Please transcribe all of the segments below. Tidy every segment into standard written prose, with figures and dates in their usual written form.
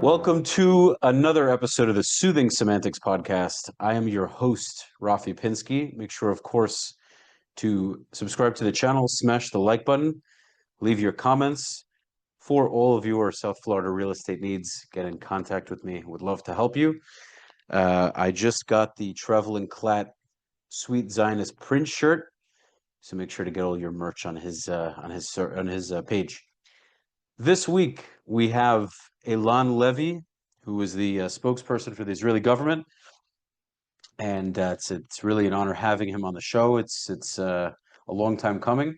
Welcome to another episode of the Soothing Semantics podcast. I am your host, Rafi Pinsky. Make sure, of course, to subscribe to the channel, smash the like button, leave your comments. For all of your South Florida real estate needs, get in contact with me. Would love to help you. I just got the Traveling Clat Sweet Zionist print shirt, so make sure to get all your merch on his page. This week we have Eylon Levy, who is the spokesperson for the Israeli government, and it's really an honor having him on the show. It's a long time coming.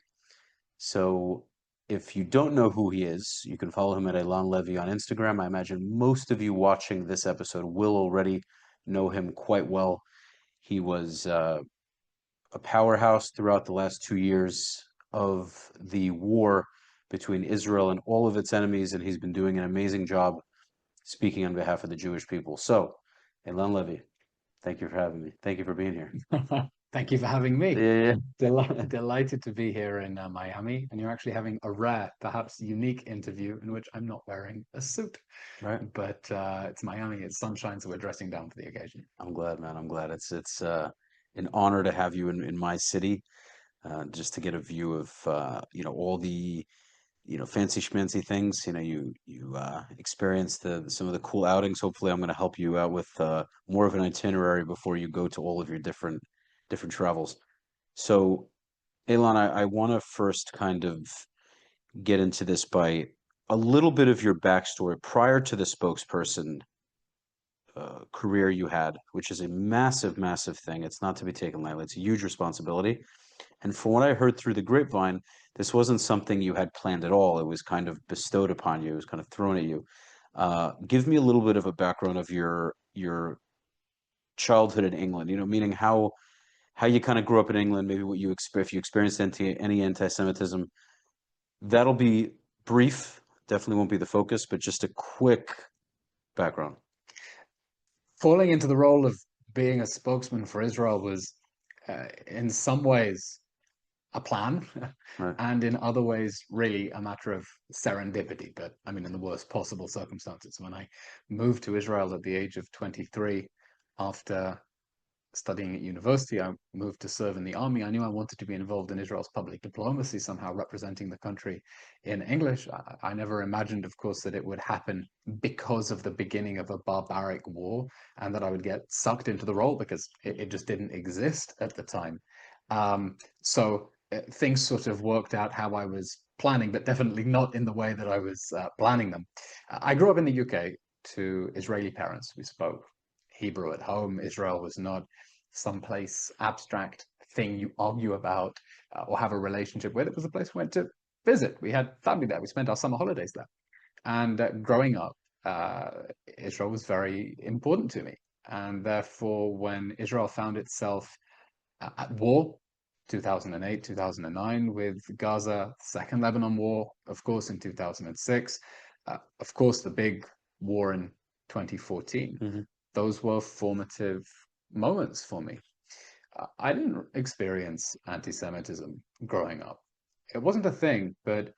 So if you don't know who he is, you can follow him at Eylon Levy on Instagram. I imagine most of you watching this episode will already know him quite well. He was a powerhouse throughout the last 2 years of the war between Israel and all of its enemies, and he's been doing an amazing job speaking on behalf of the Jewish people. So, Eylon Levy, thank you for having me. Thank you for being here. Thank you for having me. Yeah. Delighted to be here in Miami, and you're actually having a rare, perhaps unique interview in which I'm not wearing a suit. Right. But it's Miami, it's sunshine, so we're dressing down for the occasion. I'm glad, man. I'm glad. It's an honor to have you in my city, just to get a view of all the fancy schmancy things. You experience some of the cool outings. Hopefully I'm going to help you out with more of an itinerary before you go to all of your different travels. So, Eylon, I want to first kind of get into this by a little bit of your backstory prior to the spokesperson career you had, which is a massive, massive thing. It's not to be taken lightly. It's a huge responsibility. And from what I heard through the grapevine, this wasn't something you had planned at all. It was kind of bestowed upon you. It was kind of thrown at you. Give me a little bit of a background of your childhood in England. Meaning how you kind of grew up in England. Maybe what if you experienced any anti-Semitism. That'll be brief. Definitely won't be the focus, but just a quick background. Falling into the role of being a spokesman for Israel was, in some ways, a plan, Right. and in other ways, really a matter of serendipity. But I mean, in the worst possible circumstances. When I moved to Israel at the age of 23, after studying at university, I moved to serve in the army. I knew I wanted to be involved in Israel's public diplomacy, somehow representing the country in English. I never imagined, of course, that it would happen because of the beginning of a barbaric war and that I would get sucked into the role because it just didn't exist at the time. So things sort of worked out how I was planning, but definitely not in the way that I was planning them. I grew up in the UK to Israeli parents. We spoke Hebrew at home. Israel was not someplace abstract thing you argue about or have a relationship with. It was a place we went to visit. We had family there. We spent our summer holidays there. And growing up, Israel was very important to me. And therefore, when Israel found itself at war, 2008, 2009, with Gaza, Second Lebanon War, of course, in 2006, of course, the big war in 2014. Mm-hmm. Those were formative moments for me. I didn't experience anti-Semitism growing up. It wasn't a thing, but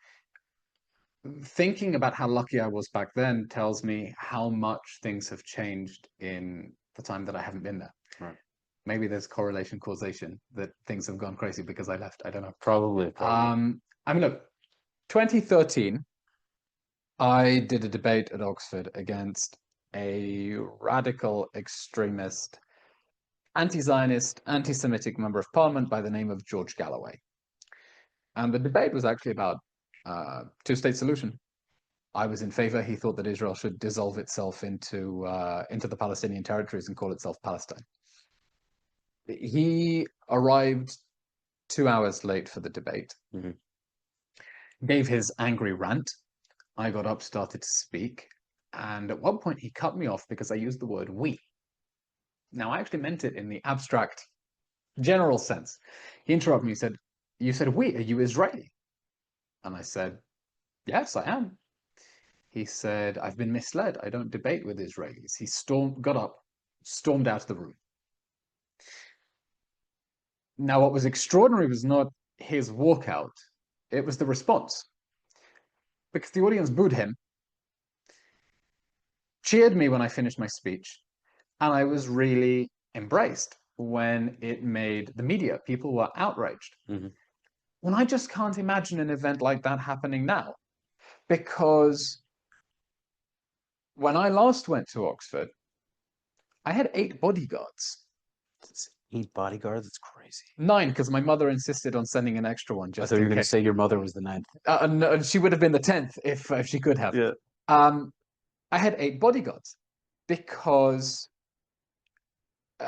thinking about how lucky I was back then tells me how much things have changed in the time that I haven't been there. Right. Maybe there's correlation, causation, that things have gone crazy because I left. I don't know. Probably. I mean, look, 2013, I did a debate at Oxford against a radical extremist, anti-Zionist, anti-Semitic member of parliament by the name of George Galloway. And the debate was actually about two-state solution. I was in favor. He thought that Israel should dissolve itself into the Palestinian territories and call itself Palestine. He arrived 2 hours late for the debate, gave his angry rant. I got up, started to speak, and at one point he cut me off because I used the word we. Now, I actually meant it in the abstract, general sense. He interrupted me. He said, "You said we, are you Israeli?" And I said, "Yes, I am." He said, "I've been misled. I don't debate with Israelis." He got up, stormed out of the room. Now, what was extraordinary was not his walkout, it was the response. Because the audience booed him. cheered me when I finished my speech, and I was really embraced when it made the media. People were outraged. Mhm. Well, I just can't imagine an event like that happening now, because when I last went to Oxford, I had 8 bodyguards. It's 8 bodyguards. It's crazy. 9, because my mother insisted on sending an extra one I just thought you in were going to case. say your mother was the 9th. And she would have been the 10th if she could have. Yeah. I had 8 bodyguards because,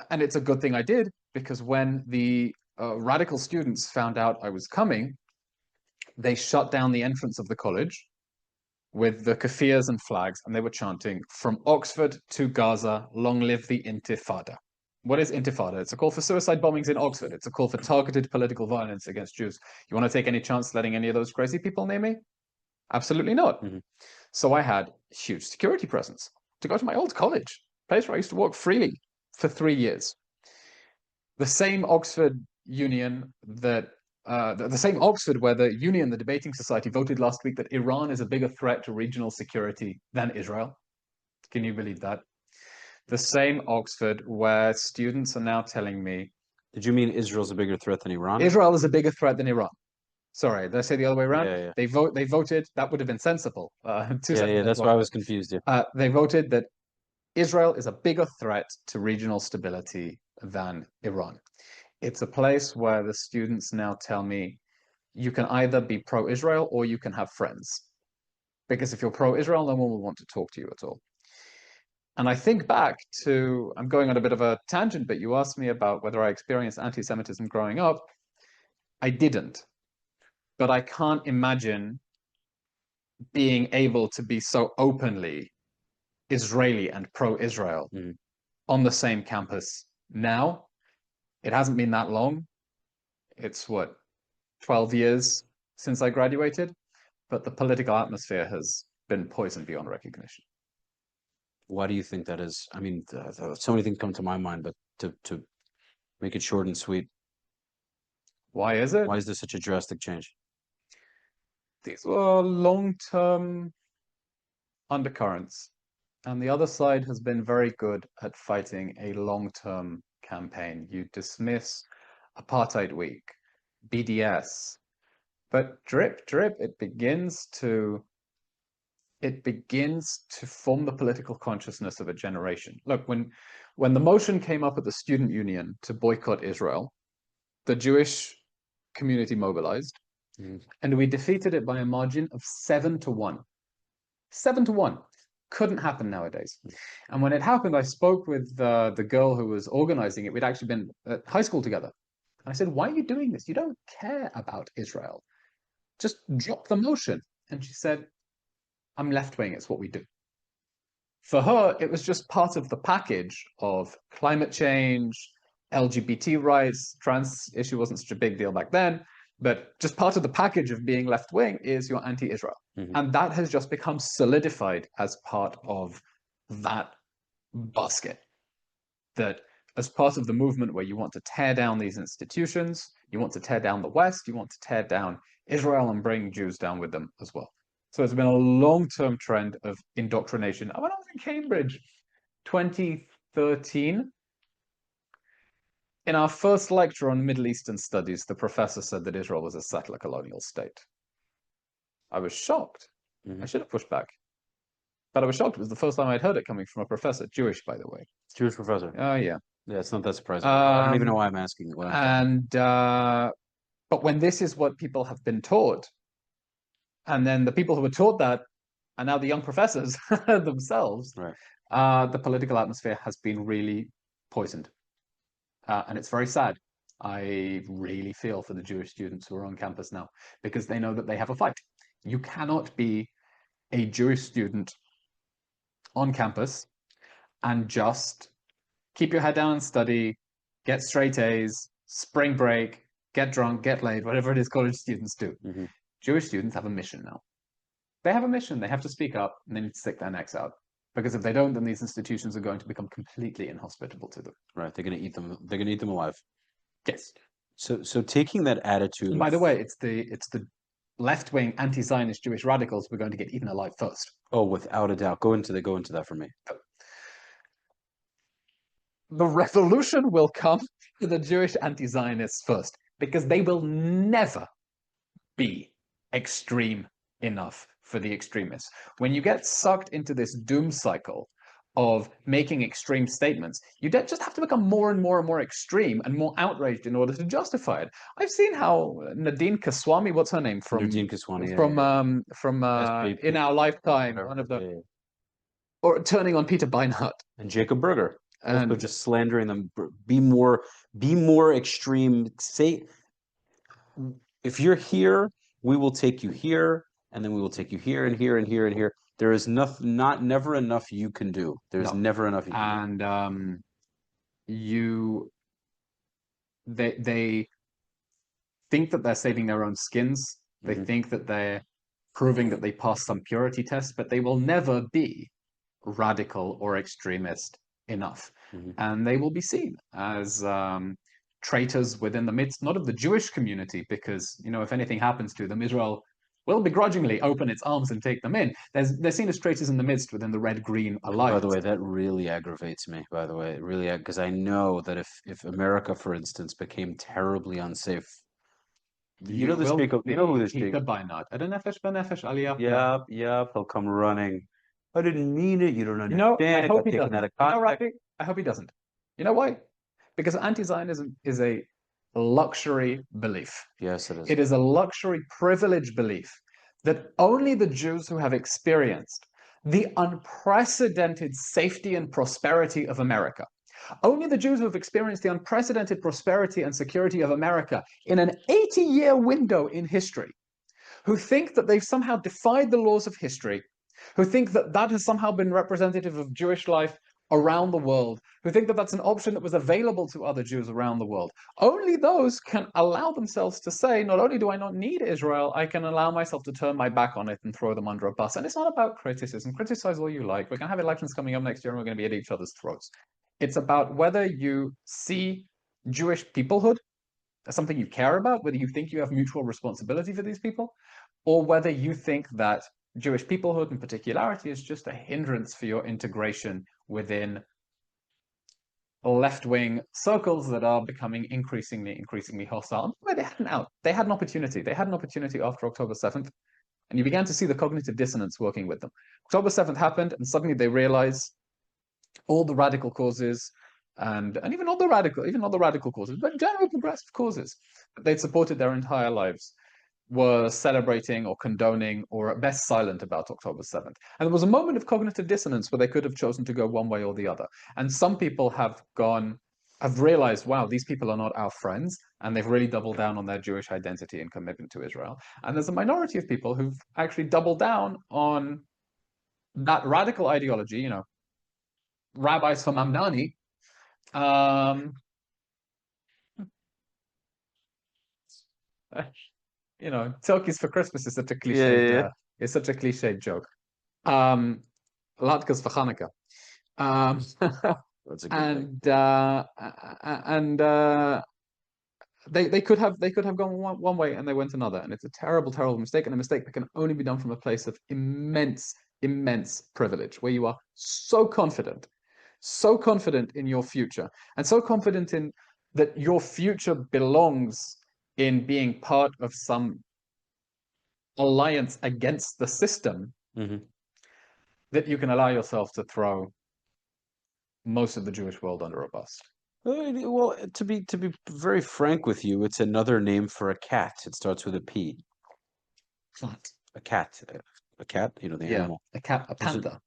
and it's a good thing I did, because when the radical students found out I was coming, they shut down the entrance of the college with the kafirs and flags, and they were chanting, "From Oxford to Gaza, long live the Intifada." What is Intifada? It's a call for suicide bombings in Oxford. It's a call for targeted political violence against Jews. You want to take any chance letting any of those crazy people near me? Absolutely not. Mhm. So I had huge security presence to go to my old college, place where I used to walk freely for 3 years. The same Oxford union that the same Oxford where the union, the debating society, voted last week that Iran is a bigger threat to regional security than Israel. Can you believe that? The same Oxford where students are now telling me Did you mean Israel's a bigger threat than Iran? Israel is a bigger threat than Iran. Sorry, did I say the other way around? Yeah, yeah. They voted, that would have been sensible. Yeah, that's why I was confused. Yeah. They voted that Israel is a bigger threat to regional stability than Iran. It's a place where the students now tell me you can either be pro-Israel or you can have friends. Because if you're pro-Israel, no one will want to talk to you at all. And I think back to, I'm going on a bit of a tangent, but you asked me about whether I experienced anti-Semitism growing up. I didn't. But I can't imagine being able to be so openly Israeli and pro-Israel Mhm. on the same campus now. It hasn't been that long. It's what, 12 years since I graduated, but the political atmosphere has been poisoned beyond recognition. Why do you think that is? I mean, so many things come to my mind, but to make it short and sweet, Why is it? why is there such a drastic change? These were long-term undercurrents, and the other side has been very good at fighting a long-term campaign. You dismiss Apartheid Week, BDS, but drip, drip, it begins to form the political consciousness of a generation. Look, when the motion came up at the student union to boycott Israel, the Jewish community mobilized, and we defeated it by a margin of 7-1. 7-1. Couldn't happen nowadays. And when it happened, I spoke with the girl who was organizing it. We'd actually been at high school together. And I said, "Why are you doing this? You don't care about Israel. Just drop the motion." And she said, "I'm left-wing. It's what we do." For her, it was just part of the package of climate change, LGBT rights. Trans issue wasn't such a big deal back then, but just part of the package of being left-wing is you're anti-Israel. And that has just become solidified as part of that basket. That as part of the movement where you want to tear down these institutions, you want to tear down the West, you want to tear down Israel and bring Jews down with them as well. So it's been a long-term trend of indoctrination. When I was in Cambridge, 2013, in our first lecture on Middle Eastern studies, the professor said that Israel was a settler colonial state. I was shocked. I should have pushed back. But I was shocked. It was the first time I'd heard it coming from a professor, Jewish, by the way. Jewish professor. Oh, yeah. Yeah, it's not that surprising. I don't even know why I'm asking. But when this is what people have been taught, and then the people who were taught that are now the young professors themselves, right. The political atmosphere has been really poisoned. And it's very sad. I really feel for the Jewish students who are on campus now, because they know that they have a fight. You cannot be a Jewish student on campus and just keep your head down and study, get straight A's, spring break, get drunk, get laid, whatever it is college students do. Jewish students have a mission now. They have a mission. They have to speak up, and they need to stick their necks out. Because if they don't, then these institutions are going to become completely inhospitable to them. Right. They're going to eat them. They're going to eat them alive. Yes. So taking that attitude. And by the way, it's the left-wing anti-Zionist Jewish radicals we're going to get eaten alive first. Oh, without a doubt. Go into that for me. The revolution will come to the Jewish anti-Zionists first, because they will never be extreme enough for the extremists. When you get sucked into this doom cycle of making extreme statements, you just have to become more and more and more extreme and more outraged in order to justify it. I've seen how Nadine Kaswami, what's her name from Nadine Kaswami, from SJP, In Our Lifetime, whatever, one of the, yeah. or turning on Peter Beinart And Jacob Berger, also and just slandering them. Be more extreme. Say, if you're here, we will take you here, and then we will take you here and here and here and here. There is never enough you can do. There's no. never enough you can do. And they think that they're saving their own skins. They think that they're proving that they passed some purity test, but they will never be radical or extremist enough. And they will be seen as traitors within the midst, not of the Jewish community, because, you know, if anything happens to them, Israel will begrudgingly open its arms and take them in. They're seen as traitors in the midst within the Red-Green Alliance. By the way, that really aggravates me, by the way. Really, because I know that if America, for instance, became terribly unsafe, you know who this Peter Beinart. Yep, he'll come running. I didn't mean it. You don't understand. You know, I hope he doesn't. Rafi, I hope he doesn't. You know why? Because anti-Zionism is a luxury belief. Yes, it is. It is a luxury privilege belief that only the Jews who have experienced the unprecedented safety and prosperity of America, only the Jews who have experienced the unprecedented prosperity and security of America in an 80-year window in history, who think that they've somehow defied the laws of history, who think that that has somehow been representative of Jewish life around the world, who think that that's an option that was available to other Jews around the world. Only those can allow themselves to say, not only do I not need Israel, I can allow myself to turn my back on it and throw them under a bus. And it's not about criticism. Criticize all you like. We're going to have elections coming up next year and we're going to be at each other's throats. It's about whether you see Jewish peoplehood as something you care about, whether you think you have mutual responsibility for these people, or whether you think that Jewish peoplehood in particularity is just a hindrance for your integration within left-wing circles that are becoming increasingly hostile. But they had an out. They had an opportunity. They had an opportunity after October 7th, and you began to see the cognitive dissonance working with them. October 7th happened, and suddenly they realize all the radical causes and even not the radical causes, but general progressive causes that they'd supported their entire lives were celebrating or condoning or at best silent about October 7th. And there was a moment of cognitive dissonance where they could have chosen to go one way or the other. And some people have realized, wow, these people are not our friends, and they've really doubled down on their Jewish identity and commitment to Israel. And there's a minority of people who've actually doubled down on that radical ideology, you know, rabbis from Mamdani, you know, turkeys for Christmas is such a cliched, it's such a cliched joke. Latkes for Hanukkah. That's a good and they could have gone one way and they went another, and it's a terrible mistake, and a mistake that can only be done from a place of immense privilege, where you are so confident in your future, and so confident in that your future belongs in being part of some alliance against the system, that you can allow yourself to throw most of the Jewish world under a bus. Well, to be very frank with you, it's another name for a cat. It starts with a P. What? A cat. A cat, you know, the animal. A cat, a panther.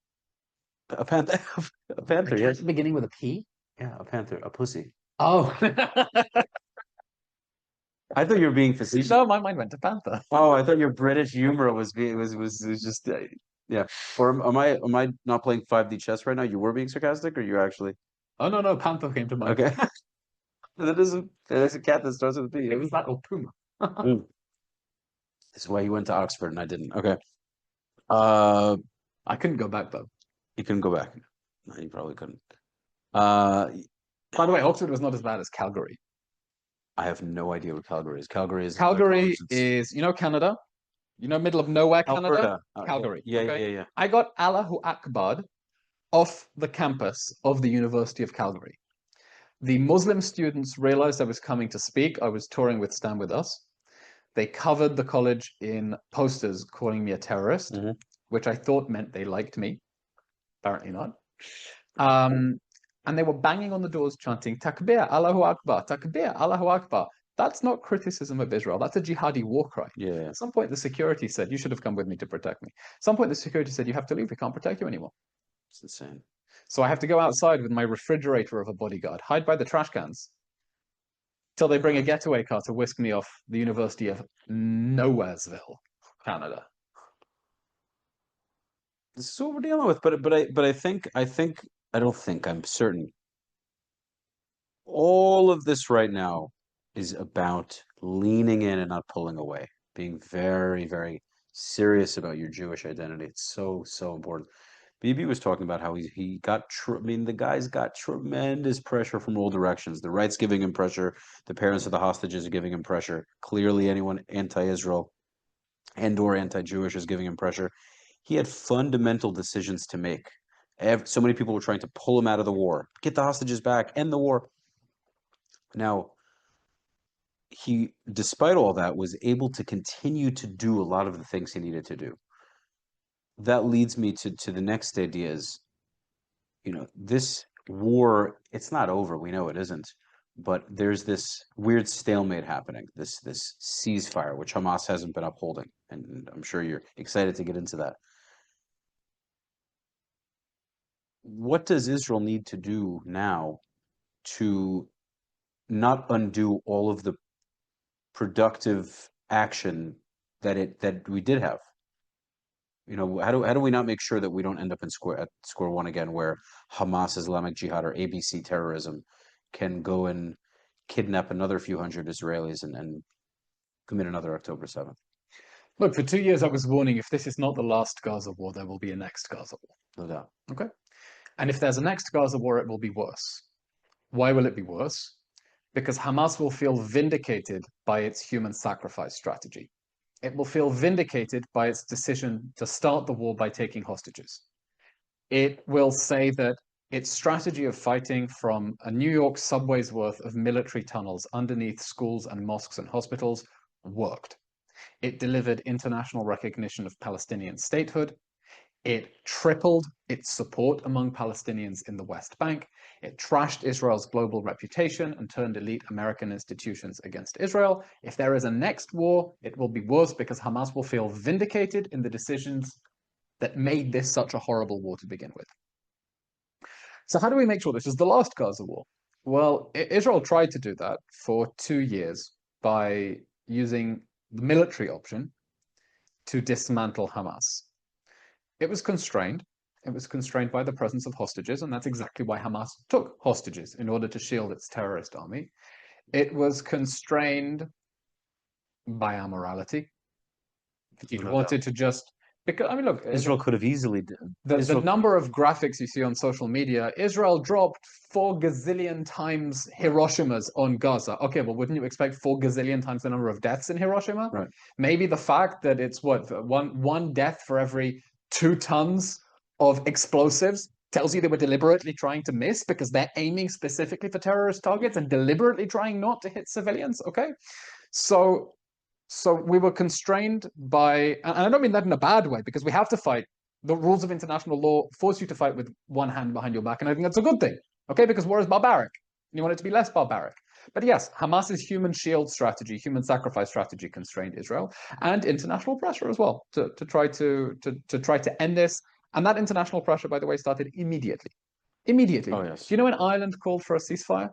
A panther. A panther, yes. Beginning with a P? Yeah, a panther. A pussy. Oh. I thought you were being facetious. No, my mind went to panther. Oh, I thought your British humor was just yeah. Or am I not playing 5D chess right now? You were being sarcastic, or you actually? Oh no, panther came to mind. Okay. That is a cat that starts with a P. It was that or puma. This is why you went to Oxford and I didn't. Okay. I couldn't go back though. You couldn't go back. No, you probably couldn't. By the way, Oxford was not as bad as Calgary. I have no idea what Calgary is. Calgary is, you know, Canada. You know, middle of nowhere, Canada? Alberta. Calgary. Yeah, okay? yeah, yeah. I got Allahu Akbar off the campus of the University of Calgary. The Muslim students realized I was coming to speak. I was touring with Stand With Us. They covered the college in posters calling me a terrorist, Mhm. which I thought meant they liked me. Apparently not. And they were banging on the doors chanting, Takbir, Allahu Akbar, Takbir, Allahu Akbar. That's not criticism of Israel. That's a jihadi war cry. Yeah. At some point, the security said, you should have come with me to protect me. At some point, the security said, you have to leave. We can't protect you anymore. It's insane. So I have to go outside with my refrigerator of a bodyguard, hide by the trash cans, till they bring a getaway car to whisk me off the University of Nowheresville, Canada. This is what we're dealing with. I'm certain. All of this right now is about leaning in and not pulling away, being very, very serious about your Jewish identity. It's so, so important. BB was talking about how he got, the guy's got tremendous pressure from all directions. The right's giving him pressure. The parents of the hostages are giving him pressure. Clearly, anyone anti-Israel and or anti-Jewish is giving him pressure. He had fundamental decisions to make. So many people were trying to pull him out of the war, get the hostages back, end the war. Now, he, despite all that, was able to continue to do a lot of the things he needed to do. That leads me to the next idea is, this war, it's not over. We know it isn't. But there's this weird stalemate happening, this ceasefire, which Hamas hasn't been upholding. And I'm sure you're excited to get into that. What does Israel need to do now to not undo all of the productive action that we did have? How do we not make sure that we don't end up at square one again, where Hamas, Islamic Jihad, or ABC terrorism can go and kidnap another few hundred Israelis and commit another October 7th? Look, for 2 years I was warning, if this is not the last Gaza war, there will be a next Gaza war. No doubt. Okay? And if there's a next Gaza war, it will be worse. Why will it be worse? Because Hamas will feel vindicated by its human sacrifice strategy. It will feel vindicated by its decision to start the war by taking hostages. It will say that its strategy of fighting from a New York subway's worth of military tunnels underneath schools and mosques and hospitals worked. It delivered international recognition of Palestinian statehood. It tripled its support among Palestinians in the West Bank. It trashed Israel's global reputation and turned elite American institutions against Israel. If there is a next war, it will be worse because Hamas will feel vindicated in the decisions that made this such a horrible war to begin with. So how do we make sure this is the last Gaza war? Well, Israel tried to do that for 2 years by using the military option to dismantle Hamas. It was constrained. It was constrained by the presence of hostages, and that's exactly why Hamas took hostages, in order to shield its terrorist army. It was constrained by our morality. It wanted to just... Because, look, Israel could have easily... The number of graphics you see on social media, Israel dropped 4 gazillion times Hiroshimas on Gaza. Okay, well, wouldn't you expect 4 gazillion times the number of deaths in Hiroshima? Right. Maybe the fact that it's one death for every 2 tons of explosives tells you they were deliberately trying to miss, because they're aiming specifically for terrorist targets and deliberately trying not to hit civilians. Okay, so we were constrained by, and I don't mean that in a bad way, because we have to fight. The rules of international law force you to fight with one hand behind your back, and I think that's a good thing. Okay, because war is barbaric. You want it to be less barbaric. But yes, Hamas's human shield strategy, human sacrifice strategy, constrained Israel, and international pressure as well to try to end this. And that international pressure, by the way, started immediately. Immediately. Oh, yes. Do you know when Ireland called for a ceasefire?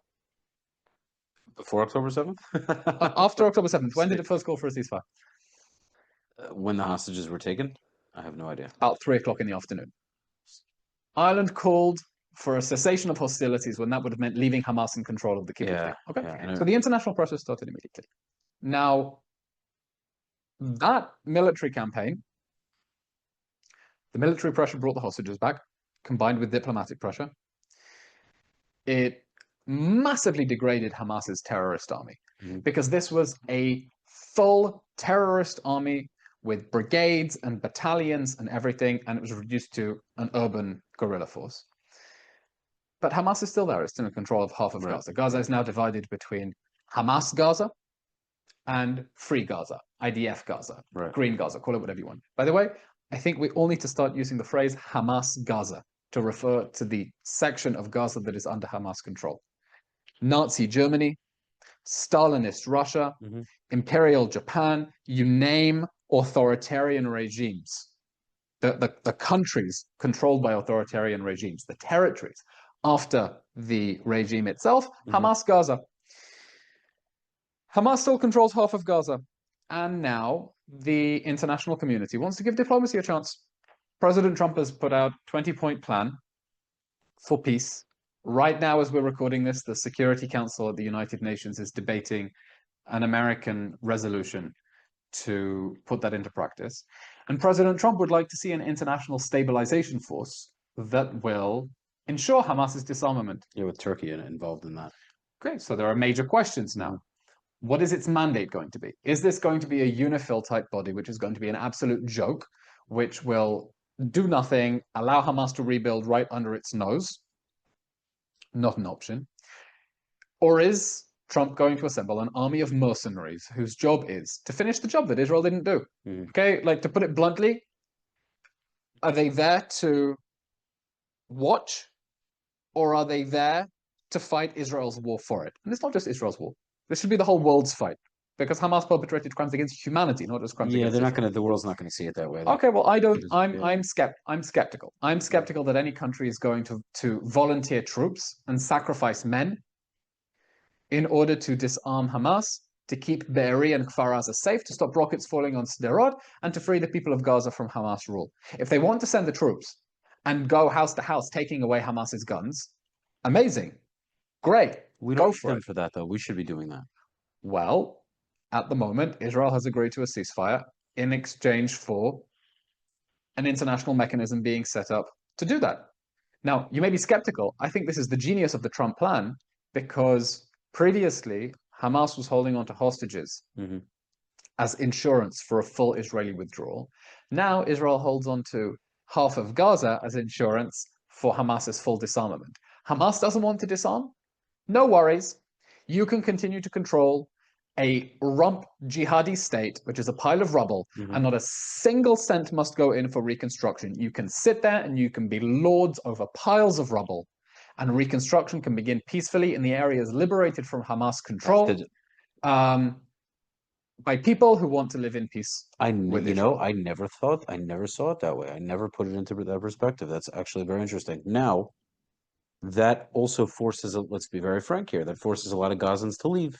Before October 7th? After October 7th. When did it first call for a ceasefire? When the hostages were taken? I have no idea. About 3 o'clock in the afternoon. Ireland called for a cessation of hostilities when that would have meant leaving Hamas in control of the Kibbutz. Yeah, okay. yeah, So the international pressure started immediately. Now, that military campaign, the military pressure brought the hostages back, combined with diplomatic pressure. It massively degraded Hamas's terrorist army, because this was a full terrorist army with brigades and battalions and everything, and it was reduced to an urban guerrilla force. But Hamas is still there. It's still in control of half of Gaza. Gaza is now divided between Hamas Gaza and Free Gaza, IDF Gaza, Green Gaza, call it whatever you want. By the way, I think we all need to start using the phrase Hamas Gaza to refer to the section of Gaza that is under Hamas control. Nazi Germany, Stalinist Russia, Imperial Japan, you name authoritarian regimes. The countries controlled by authoritarian regimes, the territories after the regime itself, Hamas Gaza. Hamas still controls half of Gaza. And now the international community wants to give diplomacy a chance. President Trump has put out a 20-point plan for peace. Right now, as we're recording this, the Security Council at the United Nations is debating an American resolution to put that into practice. And President Trump would like to see an international stabilization force that will ensure Hamas's disarmament. Yeah, with Turkey involved in that. Okay, so there are major questions now. What is its mandate going to be? Is this going to be a UNIFIL type body, which is going to be an absolute joke, which will do nothing, allow Hamas to rebuild right under its nose? Not an option. Or is Trump going to assemble an army of mercenaries whose job is to finish the job that Israel didn't do? Okay, like to put it bluntly, are they there to watch, or are they there to fight Israel's war for it? And it's not just Israel's war. This should be the whole world's fight, because Hamas perpetrated crimes against humanity, not just crimes against they're not Israel. going to. The world's not going to see it that way. Okay, well, I don't. I'm skeptical. I'm skeptical that any country is going to volunteer troops and sacrifice men in order to disarm Hamas, to keep Be'eri and Kfar Aza safe, to stop rockets falling on Sderot, and to free the people of Gaza from Hamas rule. If they want to send the troops and go house to house taking away Hamas's guns, amazing, great. We don't need them for that, though. We should be doing that. Well, at the moment, Israel has agreed to a ceasefire in exchange for an international mechanism being set up to do that. Now, you may be skeptical. I think this is the genius of the Trump plan, because previously, Hamas was holding on to hostages as insurance for a full Israeli withdrawal. Now, Israel holds on to half of Gaza as insurance for Hamas's full disarmament. Hamas doesn't want to disarm? No worries. You can continue to control a rump jihadi state, which is a pile of rubble, and not a single cent must go in for reconstruction. You can sit there and you can be lords over piles of rubble, and reconstruction can begin peacefully in the areas liberated from Hamas control by people who want to live in peace. I never saw it that way. I never put it into that perspective. That's actually very interesting. Now, that also forces, let's be very frank here, that forces a lot of Gazans to leave.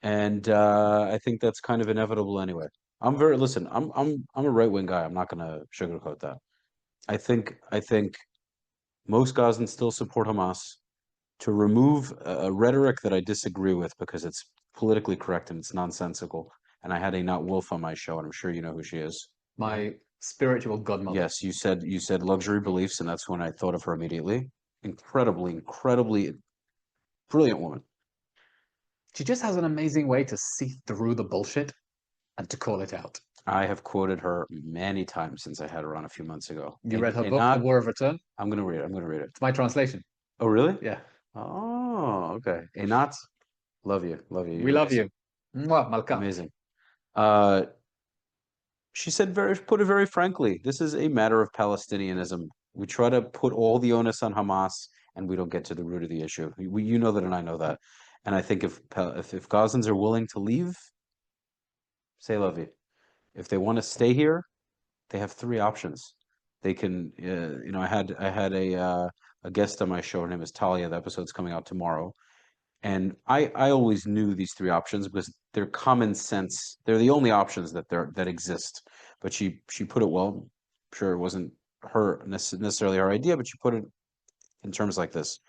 And I think that's kind of inevitable anyway. I'm a right-wing guy. I'm not going to sugarcoat that. I think most Gazans still support Hamas. To remove a rhetoric that I disagree with because it's politically correct and it's nonsensical. And I had Einat Wolf on my show, and I'm sure you know who she is. My spiritual godmother. Yes, you said luxury beliefs, and that's when I thought of her immediately. Incredibly brilliant woman. She just has an amazing way to see through the bullshit and to call it out. I have quoted her many times since I had her on a few months ago. You read her book, The War of Return? I'm going to read it. It's my translation. Oh, really? Yeah. Oh, okay. Einat, love you. We love you. Mwah, Malka. Amazing. She said, put it very frankly, this is a matter of Palestinianism. We try to put all the onus on Hamas, and we don't get to the root of the issue. You know that, and I know that. And I think if Gazans are willing to leave, say love you. If they want to stay here, they have three options. They can, I had a guest on my show. Her name is Talia. The episode's coming out tomorrow. And I always knew these three options because they're common sense. They're the only options that exist. But she put it well. I'm sure it wasn't necessarily her idea, but she put it in terms like this.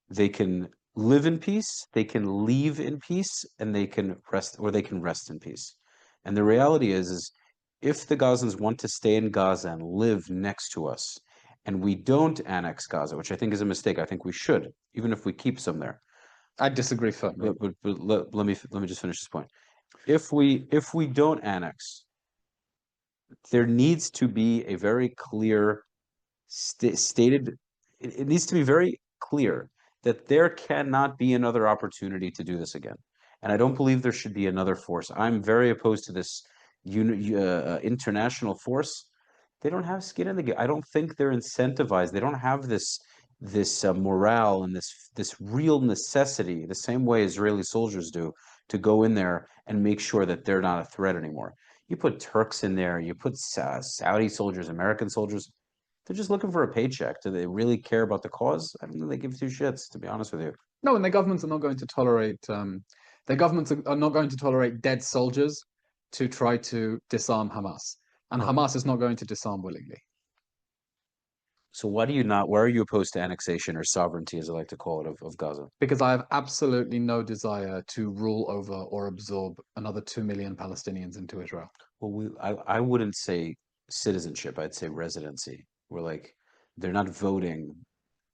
They can live in peace, they can leave in peace, and they can rest in peace. And the reality is if the Gazans want to stay in Gaza and live next to us, and we don't annex Gaza, which I think is a mistake, I think we should, even if we keep some there. I disagree firmly. But let me just finish this point. If we don't annex there needs to be a very clear stated, it needs to be very clear that there cannot be another opportunity to do this again. And I don't believe there should be another force. I'm very opposed to this international force. They don't have skin in the game. I don't think they're incentivized. They don't have this morale and this real necessity, the same way Israeli soldiers do, to go in there and make sure that they're not a threat anymore. You put Turks in there, you put Saudi soldiers, American soldiers, they're just looking for a paycheck. Do they really care about the cause? I mean, they give two shits, to be honest with you. No, and their governments are not going to tolerate. Their governments are not going to tolerate dead soldiers to try to disarm Hamas, and Hamas is not going to disarm willingly. So why are you opposed to annexation or sovereignty, as I like to call it, of Gaza? Because I have absolutely no desire to rule over or absorb another 2 million Palestinians into Israel. Well, I wouldn't say citizenship. I'd say residency. We're like, they're not voting.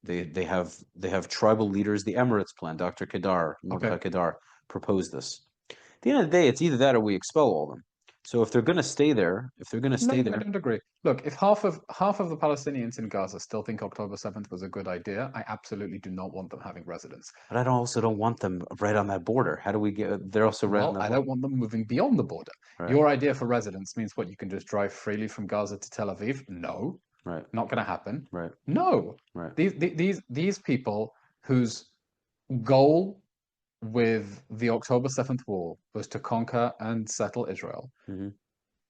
They have tribal leaders. The Emirates plan, Dr. Kedar, Mordechai Kedar, proposed this. At the end of the day, it's either that or we expel all of them. So if they're going to stay there, No, I don't agree. Look, if half of the Palestinians in Gaza still think October 7th was a good idea, I absolutely do not want them having residence. But I also don't want them right on that border. How do we get? They're also right on that I don't want them moving beyond the border. Right. Your idea for residence means what? You can just drive freely from Gaza to Tel Aviv? No. Right. Not going to happen. Right. No. Right. These people whose goal with the October 7th war was to conquer and settle Israel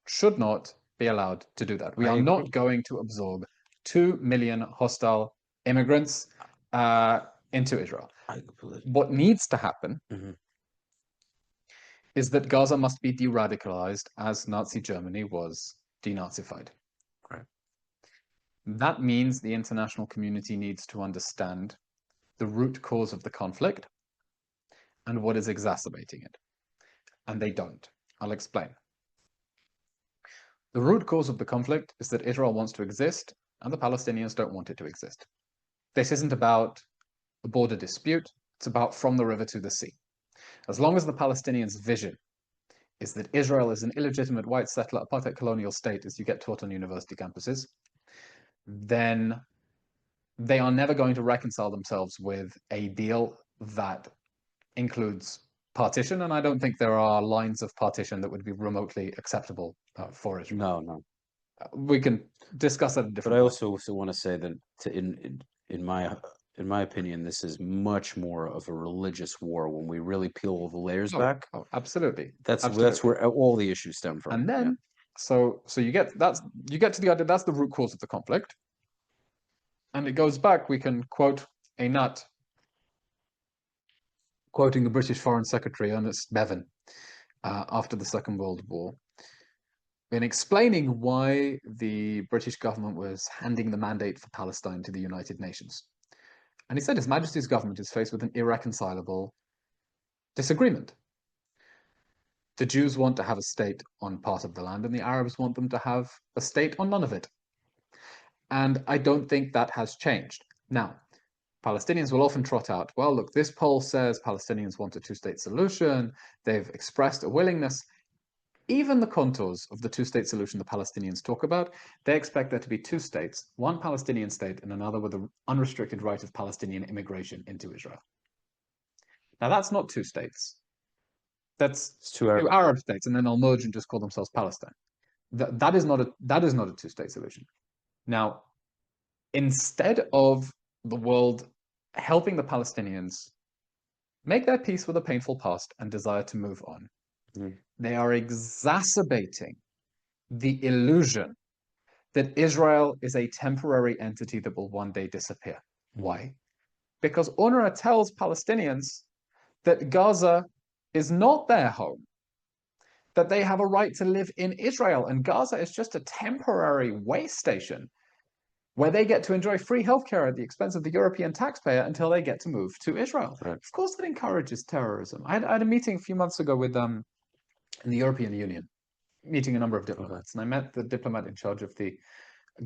should not be allowed to do that. We are not going to absorb 2 million hostile immigrants into Israel. What needs to happen is that Gaza must be de-radicalized as Nazi Germany was denazified. Right. That means the international community needs to understand the root cause of the conflict and what is exacerbating it. And they don't. I'll explain. The root cause of the conflict is that Israel wants to exist and the Palestinians don't want it to exist. This isn't about a border dispute, it's about from the river to the sea. As long as the Palestinians' vision is that Israel is an illegitimate white settler apartheid colonial state, as you get taught on university campuses, then they are never going to reconcile themselves with a deal that includes partition, and I don't think there are lines of partition that would be remotely acceptable for Israel. No. We can discuss that at different But I also want to say that in my opinion, this is much more of a religious war when we really peel all the layers back. Oh, absolutely. That's where all the issues stem from. And then, so you get to the idea that's the root cause of the conflict, and it goes back. We can quote a nut quoting the British Foreign Secretary Ernest Bevin after the Second World War, in explaining why the British government was handing the mandate for Palestine to the United Nations. And he said His Majesty's government is faced with an irreconcilable disagreement. The Jews want to have a state on part of the land, and the Arabs want them to have a state on none of it. And I don't think that has changed. Now, Palestinians will often trot out, well, look, this poll says Palestinians want a two-state solution. They've expressed a willingness. Even the contours of the two-state solution the Palestinians talk about, they expect there to be two states, one Palestinian state and another with an unrestricted right of Palestinian immigration into Israel. Now, that's not two states. That's two Arab states, and then they'll merge and just call themselves Palestine. That is not a two-state solution. Now, instead of the world helping the Palestinians make their peace with a painful past and desire to move on, they are exacerbating the illusion that Israel is a temporary entity that will one day disappear. Why? Because UNRWA tells Palestinians that Gaza is not their home, that they have a right to live in Israel, and Gaza is just a temporary way station where they get to enjoy free healthcare at the expense of the European taxpayer until they get to move to Israel. Right. Of course, that encourages terrorism. I had a meeting a few months ago with in the European Union, meeting a number of diplomats, and I met the diplomat in charge of the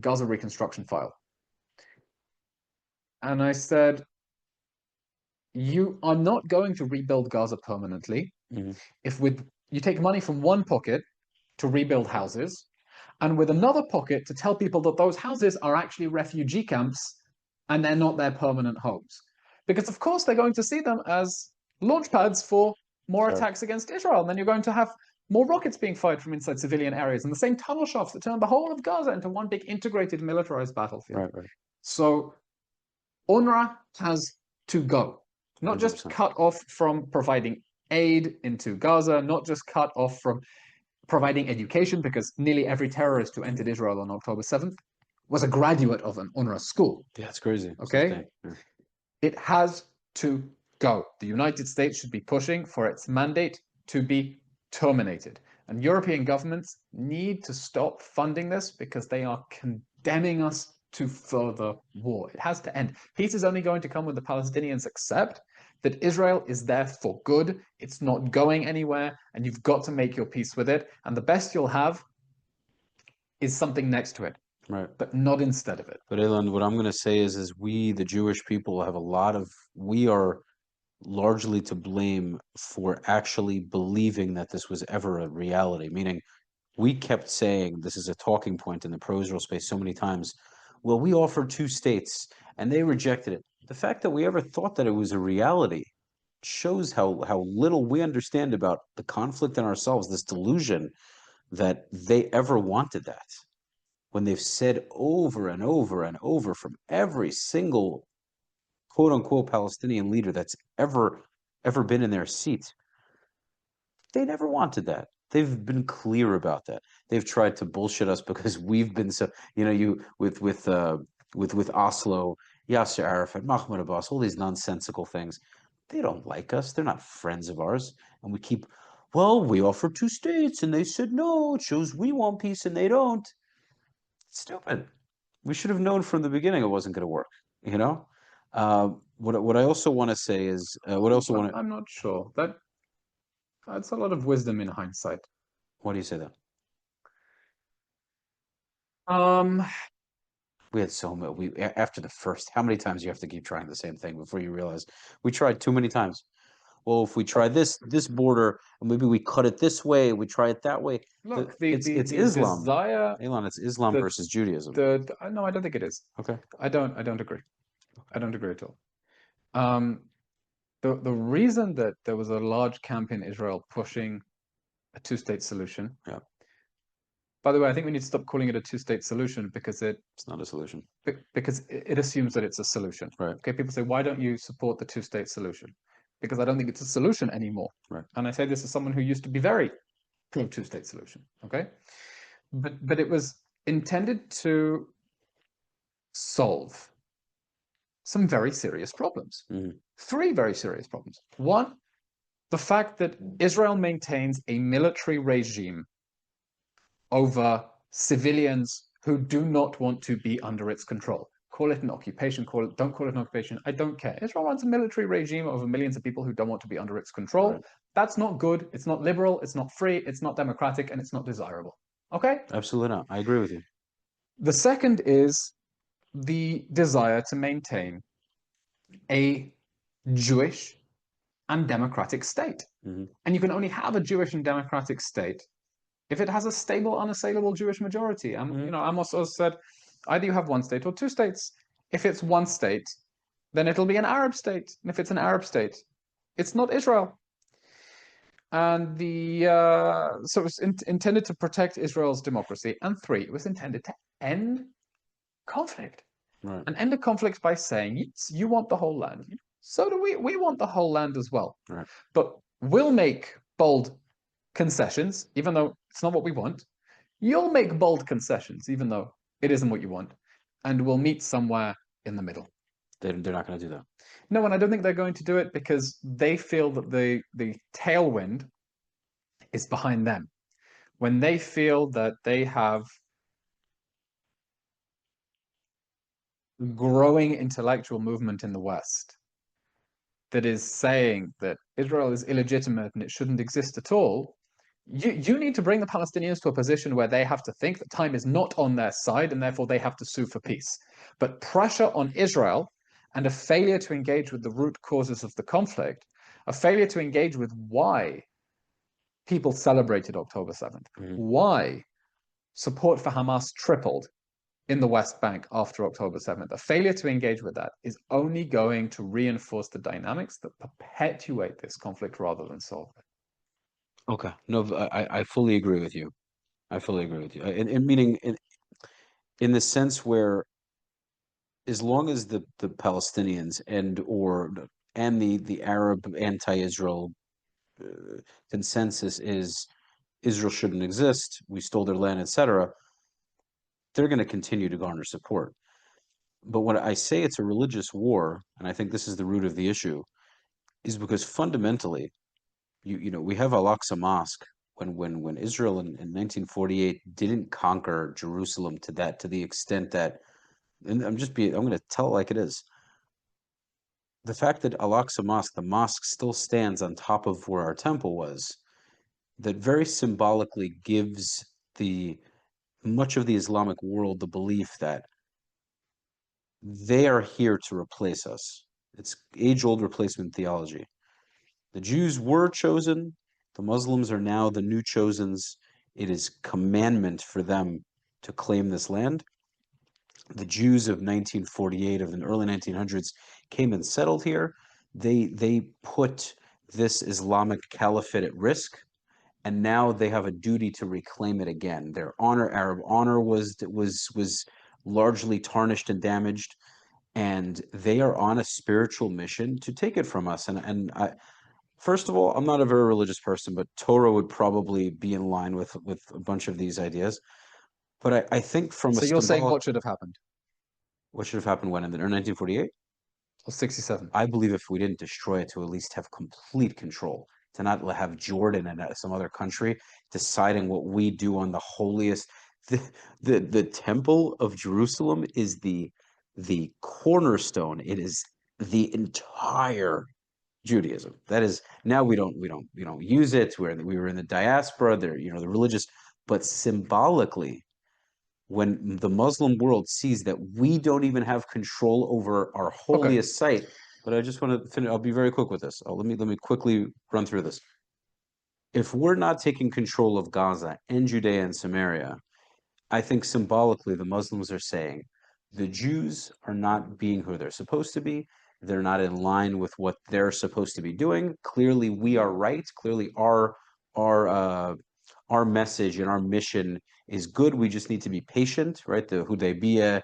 Gaza reconstruction file. And I said, you are not going to rebuild Gaza permanently if you take money from one pocket to rebuild houses and with another pocket to tell people that those houses are actually refugee camps and they're not their permanent homes. Because, of course, they're going to see them as launch pads for more attacks against Israel. And then you're going to have more rockets being fired from inside civilian areas and the same tunnel shafts that turn the whole of Gaza into one big integrated militarized battlefield. Right. So UNRWA has to go, not 100%. just cut off from providing aid into Gaza, not just cut off from providing education, because nearly every terrorist who entered Israel on October 7th was a graduate of an UNRWA school. Yeah, it's crazy. Okay? Yeah. It has to go. The United States should be pushing for its mandate to be terminated. And European governments need to stop funding this because they are condemning us to further war. It has to end. Peace is only going to come when the Palestinians accept that Israel is there for good. It's not going anywhere, and you've got to make your peace with it. And the best you'll have is something next to it. Right. But not instead of it. But Eylon, what I'm going to say is we, the Jewish people, we are largely to blame for actually believing that this was ever a reality, meaning we kept saying, this is a talking point in the pro-Israel space so many times, well, we offered two states and they rejected it. The fact that we ever thought that it was a reality shows how little we understand about the conflict in ourselves, this delusion that they ever wanted that. When they've said over and over and over from every single quote-unquote Palestinian leader that's ever been in their seat, they never wanted that. They've been clear about that. They've tried to bullshit us because we've been so, with Oslo, Yasser Arafat, Mahmoud Abbas, all these nonsensical things. They don't like us. They're not friends of ours. And we offered two states and they said no. It shows we want peace and they don't. Stupid. We should have known from the beginning it wasn't going to work. What I also want to say is I'm not sure. That's a lot of wisdom in hindsight. Why do you say that? We had so many. After the first, how many times you have to keep trying the same thing before you realize we tried too many times? Well, if we try this border and maybe we cut it this way, we try it that way. Look, it's Islam. Eylon, it's Islam versus Judaism. No, I don't think it is. Okay. I don't agree. I don't agree at all. The reason that there was a large camp in Israel pushing a two-state solution. Yeah. By the way, I think we need to stop calling it a two-state solution because it's not a solution. Because it assumes that it's a solution. Right. Okay. People say, why don't you support the two-state solution? Because I don't think it's a solution anymore. Right. And I say this as someone who used to be very pro two-state solution. Okay. But it was intended to solve some very serious problems. Mm-hmm. Three very serious problems. One, the fact that Israel maintains a military regime over civilians who do not want to be under its control. Call it an occupation, don't call it an occupation, I don't care. Israel runs a military regime over millions of people who don't want to be under its control. Right. That's not good, it's not liberal, it's not free, it's not democratic, and it's not desirable. Okay? Absolutely not. I agree with you. The second is the desire to maintain a Jewish and democratic state. Mm-hmm. And you can only have a Jewish and democratic state if it has a stable, unassailable Jewish majority. And Amos Oz said, either you have one state or two states. If it's one state, then it'll be an Arab state. And if it's an Arab state, it's not Israel. And so it was intended to protect Israel's democracy. And three, it was intended to end conflict. Right. And end the conflict by saying, you want the whole land. So do we. We want the whole land as well. Right. But we'll make bold concessions, even though it's not what we want. You'll make bold concessions, even though it isn't what you want. And we'll meet somewhere in the middle. They're not going to do that. No, and I don't think they're going to do it because they feel that the tailwind is behind them. When they feel that they have growing intellectual movement in the West that is saying that Israel is illegitimate and it shouldn't exist at all, you need to bring the Palestinians to a position where they have to think that time is not on their side and therefore they have to sue for peace. But pressure on Israel and a failure to engage with the root causes of the conflict, a failure to engage with why people celebrated October 7th, why support for Hamas tripled in the West Bank after October 7th. A failure to engage with that is only going to reinforce the dynamics that perpetuate this conflict rather than solve it. Okay. No, I fully agree with you. I fully agree with you. And meaning in the sense where as long as the Palestinians and the Arab anti-Israel consensus is Israel shouldn't exist, we stole their land, etc., they're going to continue to garner support. But when I say it's a religious war, and I think this is the root of the issue, is because fundamentally, we have Al-Aqsa Mosque when Israel in 1948 didn't conquer Jerusalem to the extent that, and I'm going to tell it like it is. The fact that Al-Aqsa Mosque, the mosque still stands on top of where our temple was, that very symbolically gives much of the Islamic world the belief that they are here to replace us. It's age-old replacement theology. The Jews were chosen. The Muslims are now the new chosens. It is commandment for them to claim this land. The Jews of 1948, of the early 1900s, came and settled here. They put this Islamic caliphate at risk, and now they have a duty to reclaim it again. Their honor, Arab honor, was largely tarnished and damaged, and they are on a spiritual mission to take it from us. And first of all, I'm not a very religious person, but Torah would probably be in line with a bunch of these ideas. But I think from So you're saying what should have happened? What should have happened when in 1948? Or 67? I believe if we didn't destroy it, to at least have complete control, to not have Jordan and some other country deciding what we do on the holiest. The Temple of Jerusalem is the cornerstone. It is the entire Judaism. That is, now we don't use it. We were in the diaspora. There, the religious, but symbolically, when the Muslim world sees that we don't even have control over our holiest site. But I just want to finish. I'll be very quick with this. Let me quickly run through this. If we're not taking control of Gaza and Judea and Samaria, I think symbolically the Muslims are saying the Jews are not being who they're supposed to be. They're not in line with what they're supposed to be doing. Clearly, we are right. Clearly, our message and our mission is good. We just need to be patient, right? The Hudaybiyah,